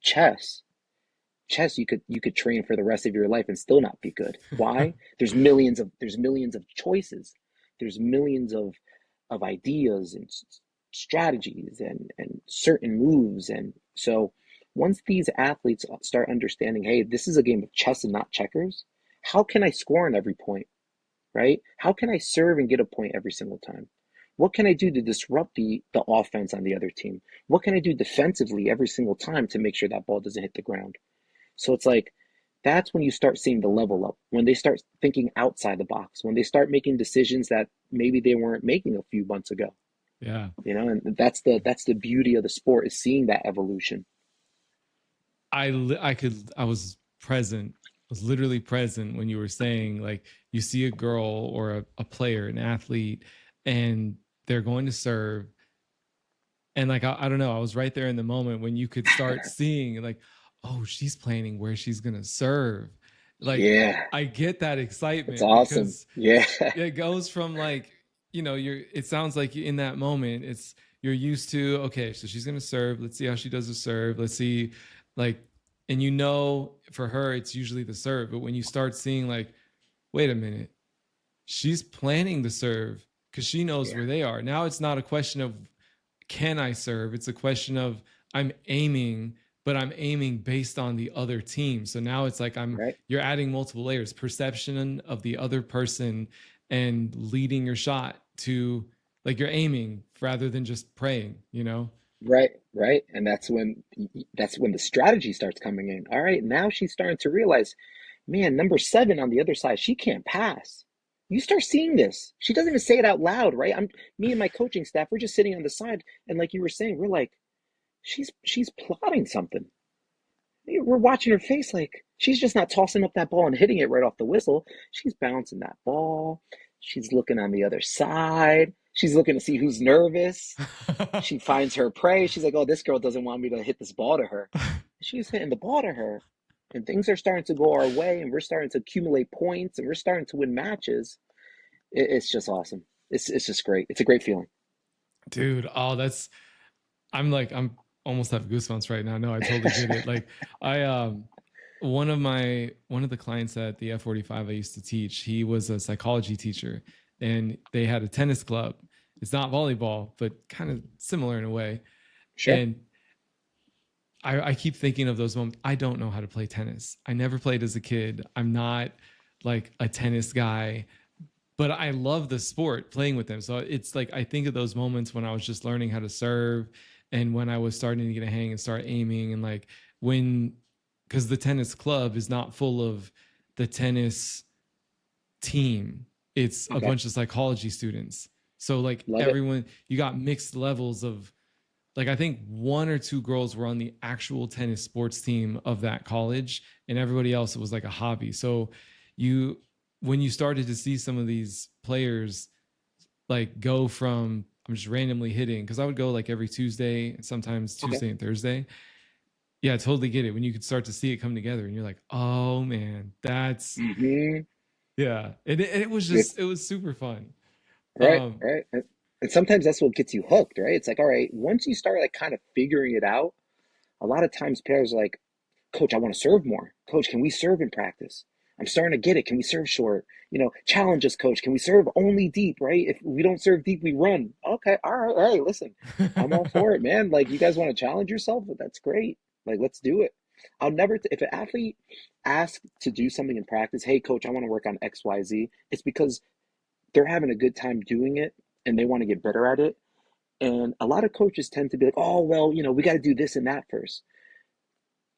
Chess, chess you could train for the rest of your life and still not be good. Why? There's millions of choices. There's millions of ideas and strategies and certain moves. And so once these athletes start understanding, hey, this is a game of chess and not checkers, how can I score on every point, right? How can I serve and get a point every single time? What can I do to disrupt the offense on the other team? What can I do defensively every single time to make sure that ball doesn't hit the ground? So it's like that's when you start seeing the level up, when they start thinking outside the box, when they start making decisions that maybe they weren't making a few months ago. Yeah. And that's the beauty of the sport, is seeing that evolution. I was present. I was literally present when you were saying, like, you see a girl or a player, an athlete, and they're going to serve. And like, I don't know, I was right there in the moment when you could start seeing, like, oh, she's planning where she's going to serve. Like, Yeah, I get that it's excitement awesome. because Yeah. it goes from like, it sounds like in that moment you're used to, okay, so she's going to serve, let's see how she does the serve, let's see, like, and for her it's usually the serve, but when you start seeing, like, wait a minute, she's planning the serve because she knows Yeah. where they are. Now it's not a question of can I serve, it's a question of I'm aiming, but I'm aiming based on the other team. So now it's like Right. you're adding multiple layers, perception of the other person and leading your shot to, like, you're aiming rather than just praying. Right, right. And that's when the strategy starts coming in. All right, now she's starting to realize, man, number seven on the other side, she can't pass. You start seeing this. She doesn't even say it out loud, right? Me and my coaching staff, we're just sitting on the side, and like you were saying, we're like, she's plotting something. We're watching her face, like she's just not tossing up that ball and hitting it right off the whistle. She's bouncing that ball. She's looking on the other side. She's looking to see who's nervous. She finds her prey. She's like, oh, this girl doesn't want me to hit this ball to her. She's hitting the ball to her. And things are starting to go our way, and we're starting to accumulate points, and we're starting to win matches. It's just awesome. It's just great. It's a great feeling. Dude, oh, I'm almost have goosebumps right now. No, I totally get it. Like, I one of the clients at the F45 I used to teach, he was a psychology teacher, and they had a tennis club. It's not volleyball, but kind of similar in a way. Sure. And I keep thinking of those moments. I don't know how to play tennis. I never played as a kid. I'm not like a tennis guy, but I love the sport, playing with them. So it's like I think of those moments when I was just learning how to serve, and when I was starting to get a hang and start aiming, and like when, because the tennis club is not full of the tennis team, it's a Okay. bunch of psychology students. So like Love it. everyone, you got mixed levels of, like, I think one or two girls were on the actual tennis sports team of that college, and everybody else, it was like a hobby. So you when you started to see some of these players, like, go from, I'm just randomly hitting, because I would go like every Tuesday, sometimes Okay. Tuesday and Thursday, Yeah, I totally get it. When you could start to see it come together and you're like, oh man, that's, Hmm. yeah. And it was just, It's it was super fun. right, Um, right. And sometimes that's what gets you hooked, right? It's like, all right, once you start like kind of figuring it out, a lot of times pairs are like, Coach, I want to serve more. Coach, can we serve in practice? I'm starting to get it. Can we serve short? Challenge us, coach. Can we serve only deep, right? If we don't serve deep, we run. Okay, all right. Hey, listen, I'm all for it, man. Like, you guys want to challenge yourself? That's great. Like, let's do it. I'll never, if an athlete asks to do something in practice, hey, coach, I want to work on XYZ, it's because they're having a good time doing it and they want to get better at it. And a lot of coaches tend to be like, oh, well, we got to do this and that first.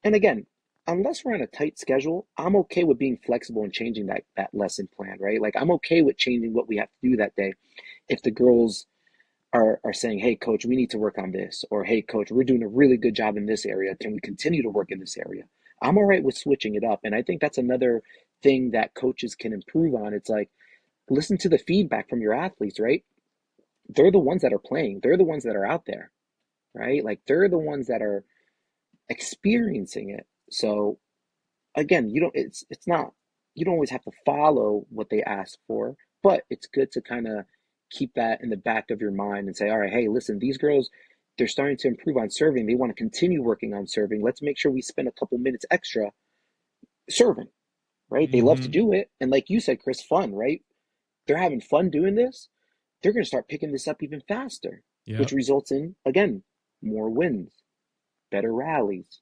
And again, unless we're on a tight schedule, I'm okay with being flexible and changing that lesson plan, right? Like, I'm okay with changing what we have to do that day. If the girls are saying, hey, coach, we need to work on this, or hey, coach, we're doing a really good job in this area. Can we continue to work in this area? I'm all right with switching it up. And I think that's another thing that coaches can improve on. It's like, listen to the feedback from your athletes, right? They're the ones that are playing, they're the ones that are out there, right? Like, they're the ones that are experiencing it. So again, it's not, you don't always have to follow what they ask for, but it's good to kind of keep that in the back of your mind and say, all right, hey, listen, these girls, they're starting to improve on serving. They want to continue working on serving. Let's make sure we spend a couple minutes extra serving, right? They love to hmm do it. And like you said, Chris, fun, right? They're having fun doing this. They're going to start picking this up even faster, which Yep. results in, again, more wins, better rallies,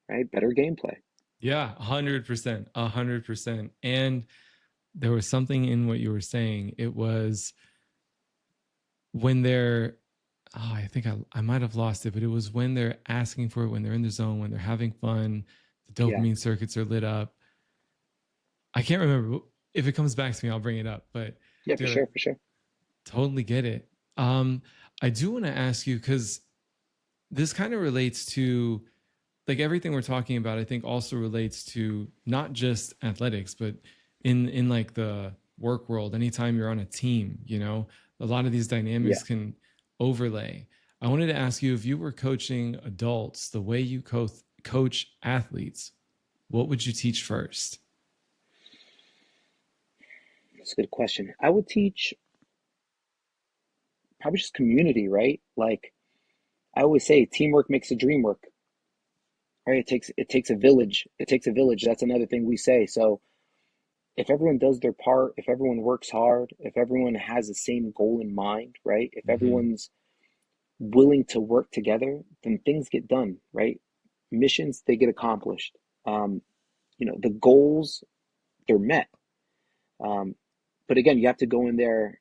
right? Better gameplay. Yeah, 100%, 100%. And there was something in what you were saying. It was when they're, oh, I think I might have lost it, but it was when they're asking for it, when they're in the zone, when they're having fun, the Yeah. dopamine circuits are lit up. I can't remember. If it comes back to me, I'll bring it up. But Yeah, for dude, I sure, for sure. totally get it. I do want to ask you because this kind of relates to like everything we're talking about. I think also relates to not just athletics, but in like the work world. Anytime you're on a team, a lot of these dynamics Yeah. can overlay. I wanted to ask you if you were coaching adults, the way you coach athletes, what would you teach first? That's a good question. I would teach probably just community, right? Like, I always say, teamwork makes the dream work, right? It takes a village. It takes a village. That's another thing we say. So if everyone does their part, if everyone works hard, if everyone has the same goal in mind, right? If Mm-hmm. everyone's willing to work together, then things get done, right? Missions, they get accomplished. Um, the goals, they're met. Um, but again, you have to go in there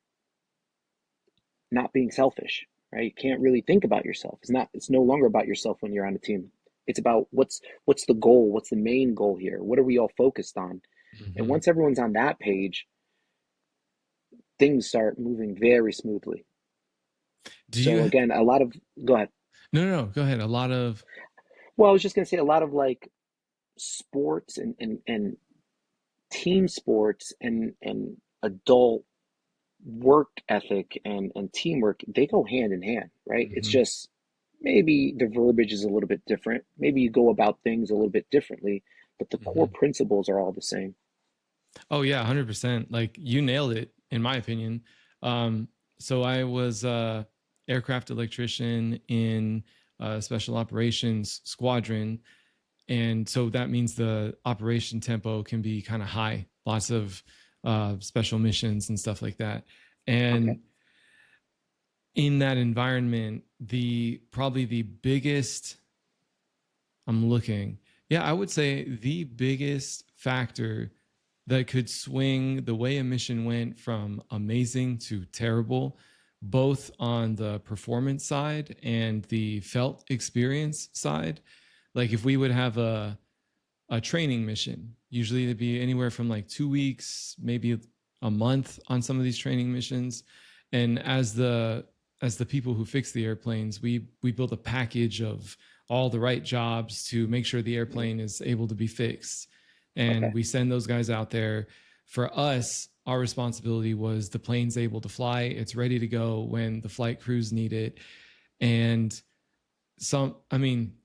not being selfish, right? You can't really think about yourself. It's no longer about yourself when you're on a team. It's about what's the goal? What's the main goal here? What are we all focused on? And Mm-hmm. once everyone's on that page, things start moving very smoothly. Do So you? again, a lot of go ahead. No, no, no. Go ahead. A lot of. Well, I was just gonna say a lot of like sports and team sports and adult work ethic and teamwork, they go hand in hand, right? It's Mhm. just maybe the verbiage is a little bit different. Maybe you go about things a little bit differently, but the core Mhm. principles are all the same. Oh yeah, 100%. Like you nailed it, in my opinion. Um, so I was aircraft electrician in special operations squadron, and so that means the operation tempo can be kind of high. Lots of special missions and stuff like that. Okay. And in that environment, the probably the biggest I'm looking. Yeah, I would say the biggest factor that could swing the way a mission went from amazing to terrible, both on the performance side and the felt experience side. Like if we would have a training mission, usually it'd be anywhere from like 2 weeks, maybe a month on some of these training missions. And as the people who fix the airplanes, we build a package of all the right jobs to make sure the airplane is able to be fixed. And Okay. we send those guys out there. For us, our responsibility was the plane's able to fly, it's ready to go when the flight crews need it. And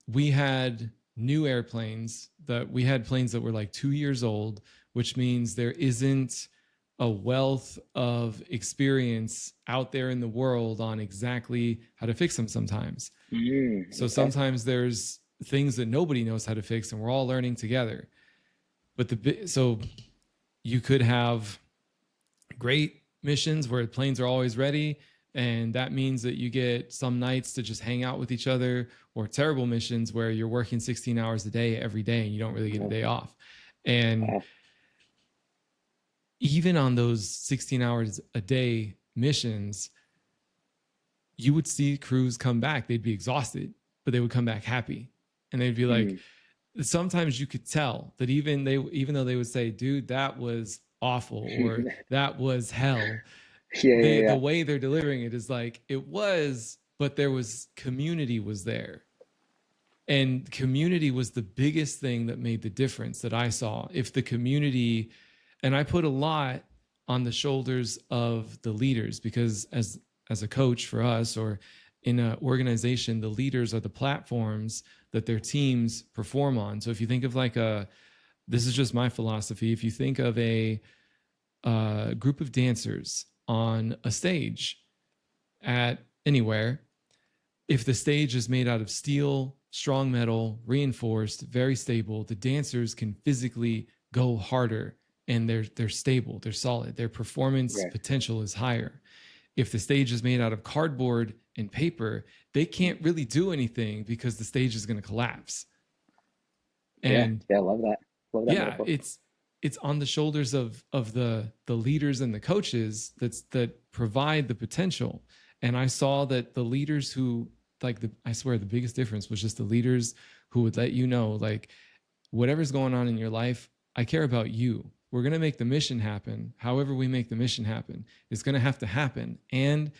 we had new airplanes, that we had planes that were like 2 years old, which means there isn't a wealth of experience out there in the world on exactly how to fix them sometimes. So Okay. sometimes there's things that nobody knows how to fix and we're all learning together. But so you could have great missions where planes are always ready, and that means that you get some nights to just hang out with each other, or terrible missions where you're working 16 hours a day every day and you don't really get a day off. And Wow. even on those 16 hours a day missions, you would see crews come back. They'd be exhausted, but they would come back happy. And they'd be like, Mm. sometimes you could tell that even though they would say, dude, that was awful, or that was hell, Yeah, yeah, the yeah. way they're delivering it is like, it was, but there was community was there. And community was the biggest thing that made the difference that I saw. If the community, and I put a lot on the shoulders of the leaders, because as a coach for us, or in an organization, the leaders are the platforms that their teams perform on. So if you think of like this is just my philosophy. If you think of a group of dancers on a stage at anywhere, if the stage is made out of steel, strong metal, reinforced, very stable, the dancers can physically go harder, and they're stable, they're solid, their performance Right. potential is higher. If the stage is made out of cardboard and paper, they can't really do anything because the stage is going to collapse. Yeah. And Yeah. I love that. Love that yeah, metaphor. it's on the shoulders of the leaders and the coaches that provide the potential. And I saw that the leaders who, like, I swear the biggest difference was just the leaders who would let you know, like, whatever's going on in your life, I care about you. We're going to make the mission happen. However we make the mission happen, it's going to have to happen. And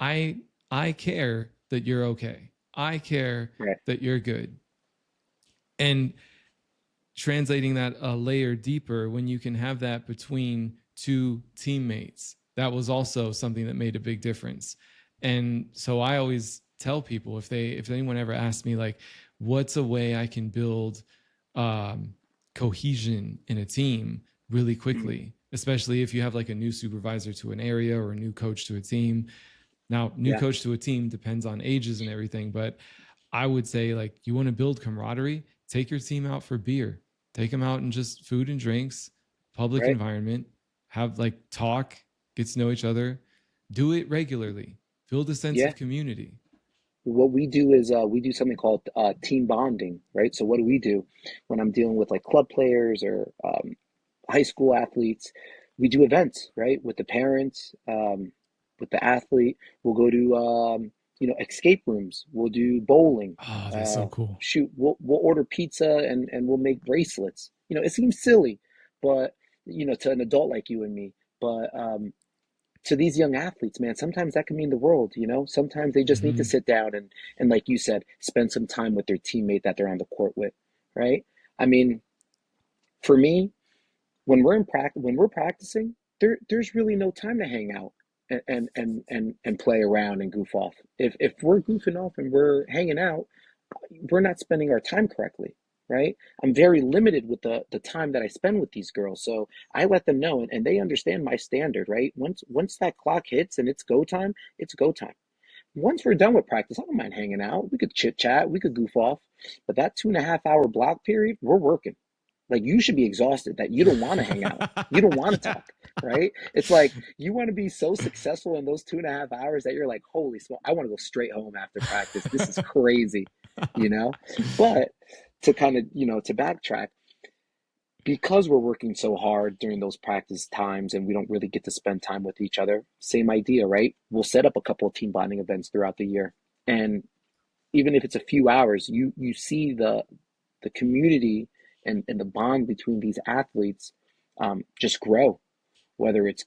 I I care that you're okay. I care Right. that you're good. And translating that a layer deeper, when you can have that between two teammates, that was also something that made a big difference. And so I always tell people, if anyone ever asks me, like, what's a way I can build um, cohesion in a team really Mm. quickly, especially if you have like a new supervisor to an area or a new coach to a team. Now, new Yeah. coach to a team depends on ages and everything, but I would say, like, you want to build camaraderie, take your team out for beer, take them out and just food and drinks, public Right. environment, have like talk, get to know each other, do it regularly, build a sense Yeah. of community. What we do is we do something called team bonding, right? So what do we do when I'm dealing with like club players or high school athletes? We do events, right, with the parents, with the athlete. We'll go to escape rooms. We'll do bowling. Oh, that's so Uh, cool. Shoot, we'll order pizza and we'll make bracelets. It seems silly, but to an adult like you and me, but to these young athletes, man, sometimes that can mean the world. Sometimes they just need to Mm-hmm. sit down and like you said, spend some time with their teammate that they're on the court with, right? I mean, for me, when we're practicing, there's really no time to hang out and play around and goof off. If we're goofing off and we're hanging out, we're not spending our time correctly, right? I'm very limited with the time that I spend with these girls. So I let them know and they understand my standard, right? Once that clock hits and it's go time, it's go time. Once we're done with practice, I don't mind hanging out. We could chit chat, we could goof off. But that 2.5 hour block period, we're working. Like you should be exhausted that you don't want to hang out. You don't want to Yeah. talk, right? It's like you want to be so successful in those 2.5 hours that you're like, holy smoke, I want to go straight home after practice. This is crazy, you know? But to kind of, to backtrack, because we're working so hard during those practice times and we don't really get to spend time with each other, same idea, right? We'll set up a couple of team bonding events throughout the year. And even if it's a few hours, you see the community and the bond between these athletes just grow. Whether it's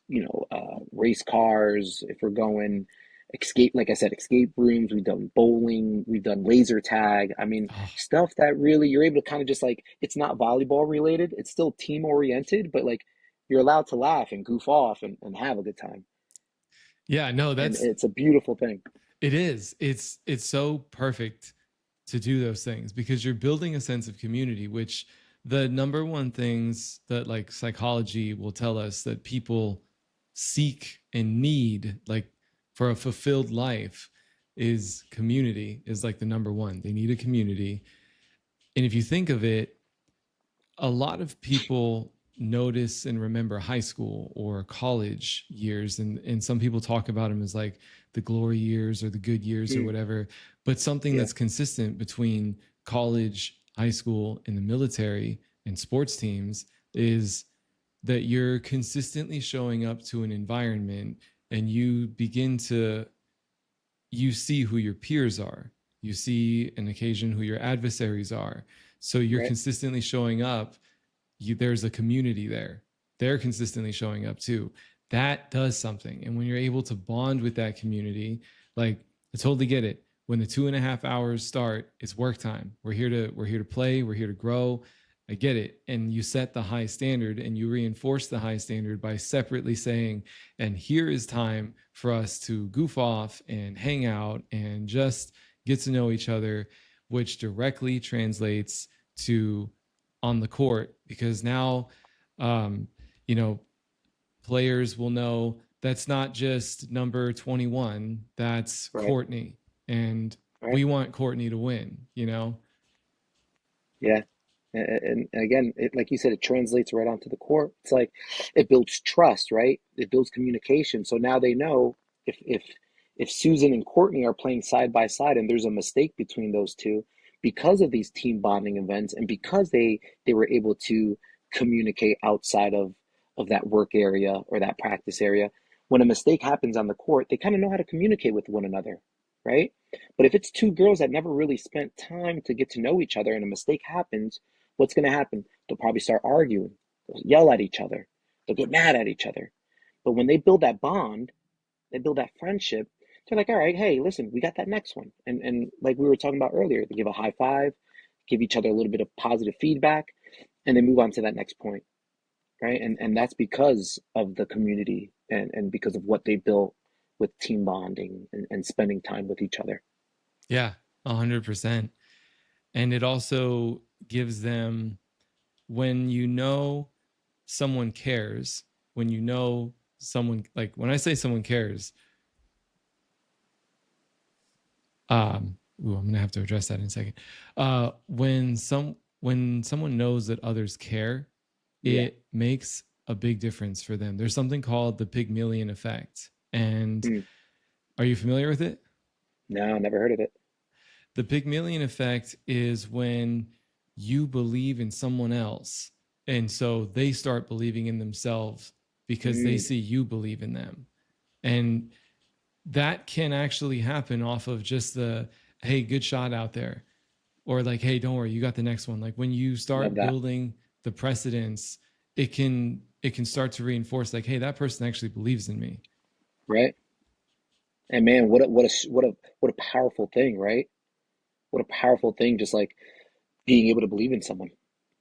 race cars, if we're going escape, like I said, escape rooms. We've done bowling, we've done laser tag. I mean, Oh, stuff that really you're able to kind of just like it's not volleyball related. It's still team oriented, but like you're allowed to laugh and goof off and have a good time. yeah, no, And that's it's a beautiful thing. it is. It's so perfect to do those things, because you're building a sense of community, which the number one things that like psychology will tell us that people seek and need, like for a fulfilled life, is community, is like the number one. They need a community. And if you think of it, a lot of people notice and remember high school or college years, and some people talk about them as like the glory years or the good years or Mm, whatever. But something yeah, that's consistent between college, high school, and the military and sports teams is that you're consistently showing up to an environment, and you begin to, you see who your peers are, you see an occasion who your adversaries are, so you're right, consistently showing up. There's a community there, they're consistently showing up too. That does something. And when you're able to bond with that community, like, I totally get it. When the 2.5 hours start, it's work time. We're here to play, we're here to grow. I get it. And you set the high standard, and you reinforce the high standard by separately saying, and here is time for us to goof off and hang out and just get to know each other, which directly translates to on the court, because now, um, you know, players will know that's not just number 21, that's right, Courtney. And right. we want Courtney to win, you know? Yeah. And again, like you said, it translates right onto the court. It's like it builds trust, right? It builds communication. So now they know if Susan and Courtney are playing side by side and there's a mistake between those two because of these team bonding events and because they were able to communicate outside of that work area or that practice area, when a mistake happens on the court, they kind of know how to communicate with one another, right? But if it's two girls that never really spent time to get to know each other and a mistake happens, what's going to happen? They'll probably start arguing, they'll yell at each other, they'll get mad at each other. But when they build that bond, they build that friendship, they're like, all right, hey, listen, we got that next one. And like we were talking about earlier, they give a high five, give each other a little bit of positive feedback, and they move on to that next point, right? And that's because of the community and because of what they built with team bonding and spending time with each other. Yeah, 100%. And it also gives them, when you know someone cares, when you know someone, like when I say someone cares, I'm gonna have to address that in a second. When someone knows that others care, Yeah. it makes a big difference for them. There's something called the Pygmalion effect. And Hmm. are you familiar with it? No, never heard of it. The Pygmalion effect is when you believe in someone else, and so they start believing in themselves because they Mm, see you believe in them. And that can actually happen off of just the, hey, good shot out there, or like, hey, don't worry, you got the next one. Like when you love start that. building the precedence, it can start to reinforce, like, hey, that person actually believes in me. Right? And man, what a powerful thing, right? What a powerful thing, just like being able to believe in someone.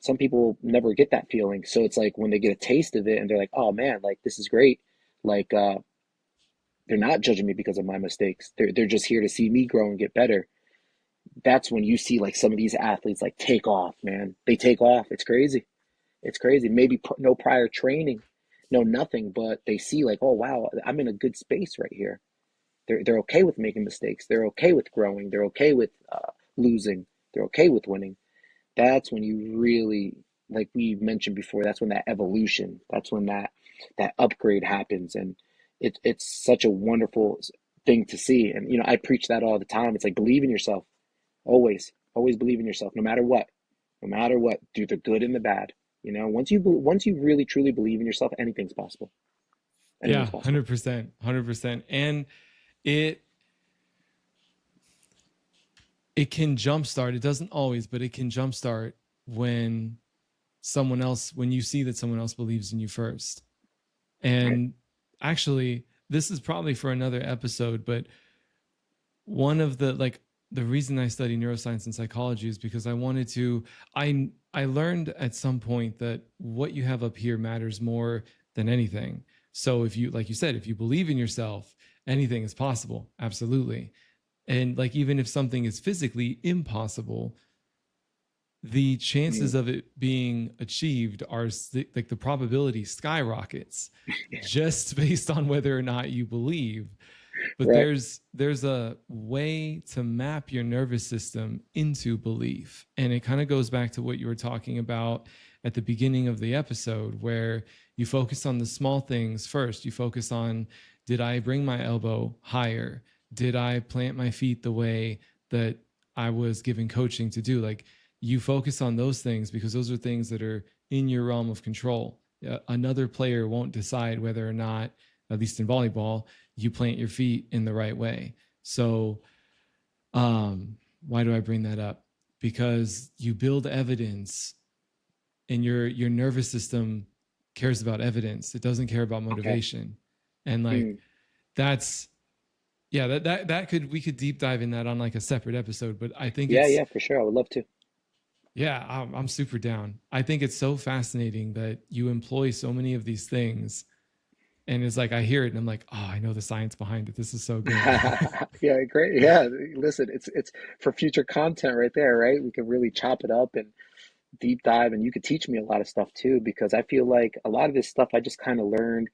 Some people never get that feeling. So it's like when they get a taste of it and they're like, oh man, like this is great. Like they're not judging me because of my mistakes. They're just here to see me grow and get better. That's when you see like some of these athletes like take off, man. They take off. It's crazy. It's crazy. Maybe no prior training, no nothing, but they see like, oh wow, I'm in a good space right here. They're okay with making mistakes. They're okay with growing. They're okay with losing. They're okay with winning. That's when you really, like we mentioned before, that's when that evolution, that's when that upgrade happens, and it's such a wonderful thing to see. And I preach that all the time. It's like believe in yourself, always, always believe in yourself, no matter what, no matter what, do the good and the bad. Once you really truly believe in yourself, anything's possible. Yeah, Anything's possible. 100%, 100%. And it it can jumpstart. It doesn't always, but it can jumpstart when when you see that someone else believes in you first. Right. And actually, this is probably for another episode, but one of the reason I study neuroscience and psychology is because I learned at some point that what you have up here matters more than anything. So if you, like you said, if you believe in yourself, anything is possible. Absolutely. And like, even if something is physically impossible, the chances Mm. of it being achieved are like the probability skyrockets just based on whether or not you believe. But Right. there's a way to map your nervous system into belief, and it kind of goes back to what you were talking about at the beginning of the episode, where you focus on the small things first. You focus on, did I bring my elbow higher? Did I plant my feet the way that I was given coaching to do? Like, you focus on those things because those are things that are in your realm of control. Another player won't decide whether or not, at least in volleyball, you plant your feet in the right way. So, why do I bring that up? Because you build evidence, and your nervous system cares about evidence. It doesn't care about Okay. motivation. And like, Mm. that's, yeah, that could, we could deep dive in that on like a separate episode, but I think Yeah, it's, yeah, for sure. I would love to. yeah, I'm super down. I think it's so fascinating that you employ so many of these things. And it's like, I hear it and I'm like, oh, I know the science behind it. This is so good. Yeah, great. Yeah, listen, it's for future content right there, right? We can really chop it up and deep dive, and you could teach me a lot of stuff too, because I feel like a lot of this stuff I just kind of learned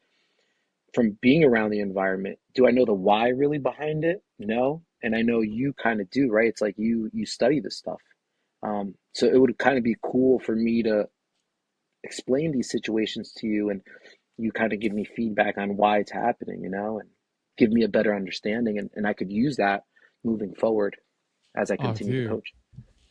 from being around the environment. Do I know the why really behind it? No. And I know you kind of do, right? It's like you study this stuff. So it would kind of be cool for me to explain these situations to you, and you kind of give me feedback on why it's happening, and give me a better understanding, and I could use that moving forward as I Oh, continue to dude. coach.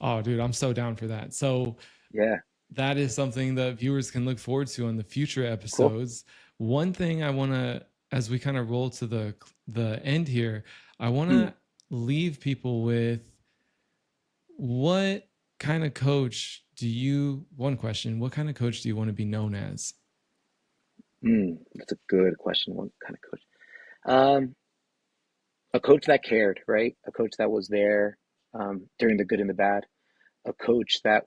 Oh, dude, I'm so down for that. So Yeah, that is something that viewers can look forward to on the future cool. episodes. One thing I want to, as we kind of roll to the end here, I want Mm, to leave people with, what kind of coach do you, one question, what kind of coach do you want to be known as? that's a good question. What kind of coach? Um, a coach that cared, right? A coach that was there during the good and the bad. A coach that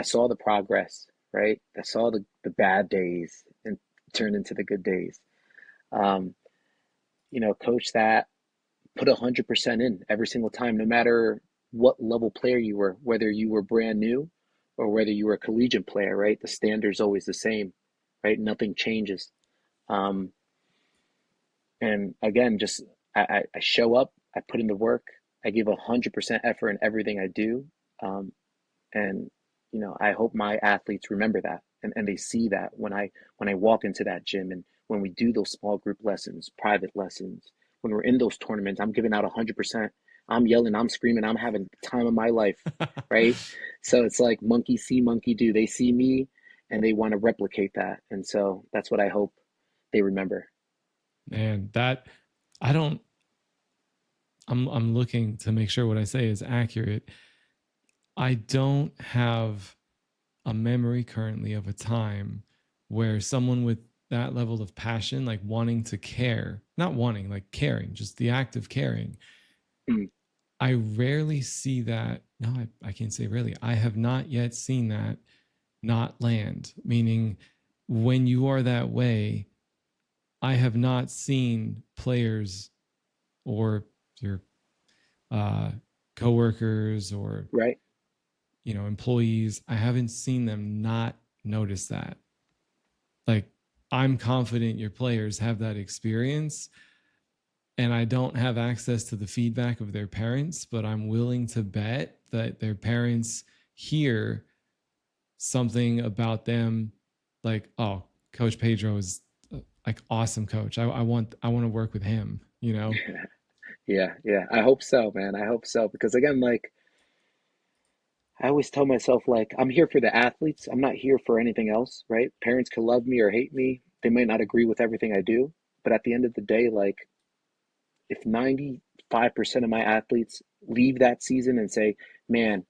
saw the progress, right? That saw the bad days and turned into the good days. Um, a coach that put 100% in every single time, no matter what level player you were, whether you were brand new or whether you were a collegiate player, right? The standard's always the same, right? Nothing changes. Um, and again, just I show up, I put in the work, I give 100% effort in everything I do. Um, and I hope my athletes remember that, and they see that when I walk into that gym, and when we do those small group lessons, private lessons, when we're in those tournaments, I'm giving out 100%. I'm yelling, I'm screaming, I'm having the time of my life, right? So it's like monkey see, monkey do. They see me and they want to replicate that, and so that's what I hope they remember. Man, that, I don't, I'm looking to make sure what I say is accurate. I don't have a memory currently of a time where someone with that level of passion, like wanting to care, not wanting, like caring, just the act of caring. Mm, I rarely see that. No, I can't say rarely. I have not yet seen that not land, meaning when you are that way, I have not seen players or your uh, coworkers or, right? employees. I haven't seen them not notice that. Like, I'm confident your players have that experience, and I don't have access to the feedback of their parents, but I'm willing to bet that their parents hear something about them, like, oh, Coach Pedro is like awesome coach. I want to work with him. Yeah, yeah. I hope so, man. I hope so, because again, like I always tell myself, like, I'm here for the athletes. I'm not here for anything else, right? Parents can love me or hate me. They might not agree with everything I do. But at the end of the day, like, if 95% of my athletes leave that season and say, man,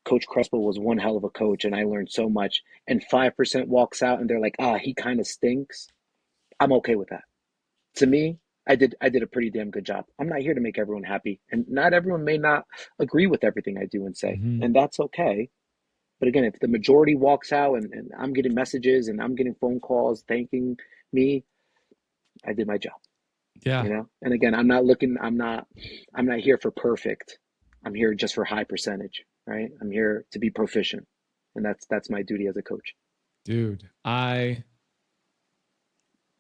Coach Crespo was one hell of a coach and I learned so much, and 5% walks out and they're like, he kind of stinks, I'm okay with that. To me, I did a pretty damn good job. I'm not here to make everyone happy, and not everyone may not agree with everything I do and say, Hmm. and that's okay. But again, if the majority walks out, and I'm getting messages and I'm getting phone calls thanking me, I did my job. Yeah. And again, I'm not here for perfect. I'm here just for high percentage, right? I'm here to be proficient. And that's my duty as a coach. Dude, I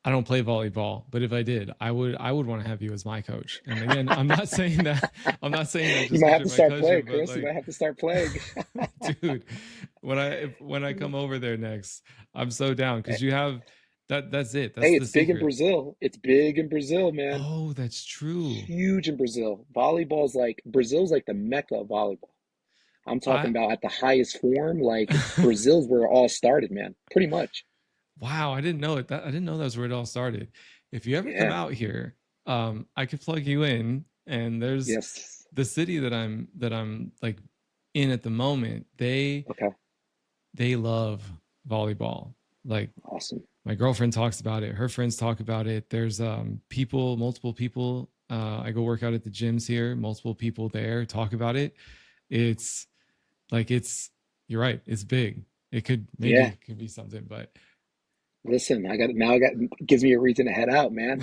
don't play volleyball, but if I did, I would want to have you as my coach. And again, I'm not saying that You just might because have you're to my start cousin, playing, but Chris. You like, might have to start playing. dude, when I come over there next, I'm so down because you have that's it. That's Hey, the it's big in secret. Brazil. It's big in Brazil, man. Oh, that's true. Huge in Brazil. Brazil's like the mecca of volleyball. I'm talking I about at the highest form, like Brazil's where it all started, man. Pretty much. Wow, I didn't know it. I didn't know that's where it all started. If you ever come Yeah. out here, I could plug you in. And there's Yes. the city that I'm like in at the moment. Okay. They love volleyball. Like Awesome. my girlfriend talks about it. Her friends talk about it. There's multiple people. I go work out at the gyms here. Multiple people there talk about it. It's it's you're right. It's big. It could Yeah. maybe could be something, but Listen, I got gives me a reason to head out, man.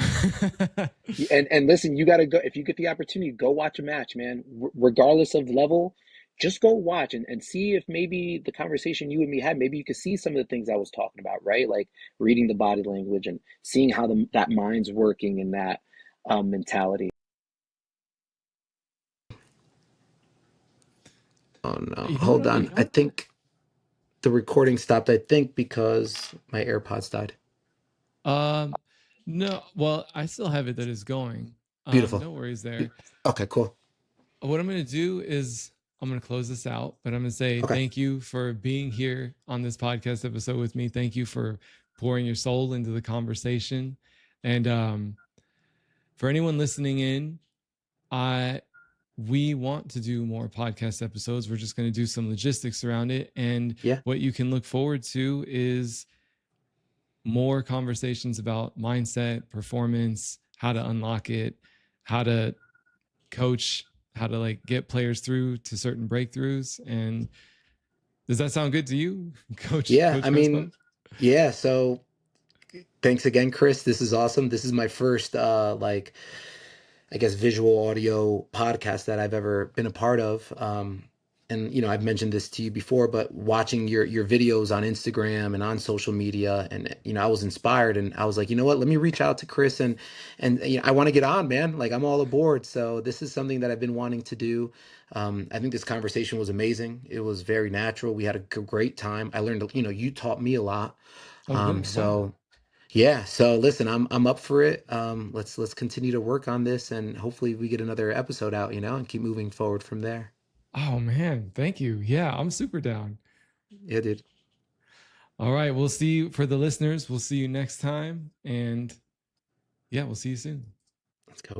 And listen, you got to go if you get the opportunity, go watch a match, man. Regardless of level, just go watch and see if maybe the conversation you and me had, maybe you could see some of the things I was talking about, right? Like reading the body language and seeing how that mind's working and that mentality. Oh no. You know what Hold I'm on. I think the recording stopped, I think, because my AirPods died. Um, no, well, I still have it that is going. Beautiful. No worries there. Okay, cool. What I'm going to do is I'm going to close this out, but I'm going to say Okay. thank you for being here on this podcast episode with me. Thank you for pouring your soul into the conversation. And for anyone listening in, I we want to do more podcast episodes. We're just going to do some logistics around it. And Yeah. what you can look forward to is more conversations about mindset, performance, how to unlock it, how to coach, how to like get players through to certain breakthroughs. And does that sound good to you, Yeah. Coach I mean, Crespo? yeah. So thanks again, Chris. This is awesome. This is my first I guess visual audio podcast that I've ever been a part of. And I've mentioned this to you before, but watching your videos on Instagram and on social media, and I was inspired, and I was like, you know what, let me reach out to Chris, and I want to get on, man. Like I'm all aboard. So this is something that I've been wanting to do. I think this conversation was amazing. It was very natural. We had a great time. I learned, you taught me a lot. Oh, good. Wow. So yeah, so listen, I'm up for it. Let's continue to work on this, and hopefully we get another episode out, and keep moving forward from there. Oh, man. Thank you. Yeah, I'm super down. Yeah, dude. All right. We'll see you for the listeners. We'll see you next time. And yeah, we'll see you soon. Let's go.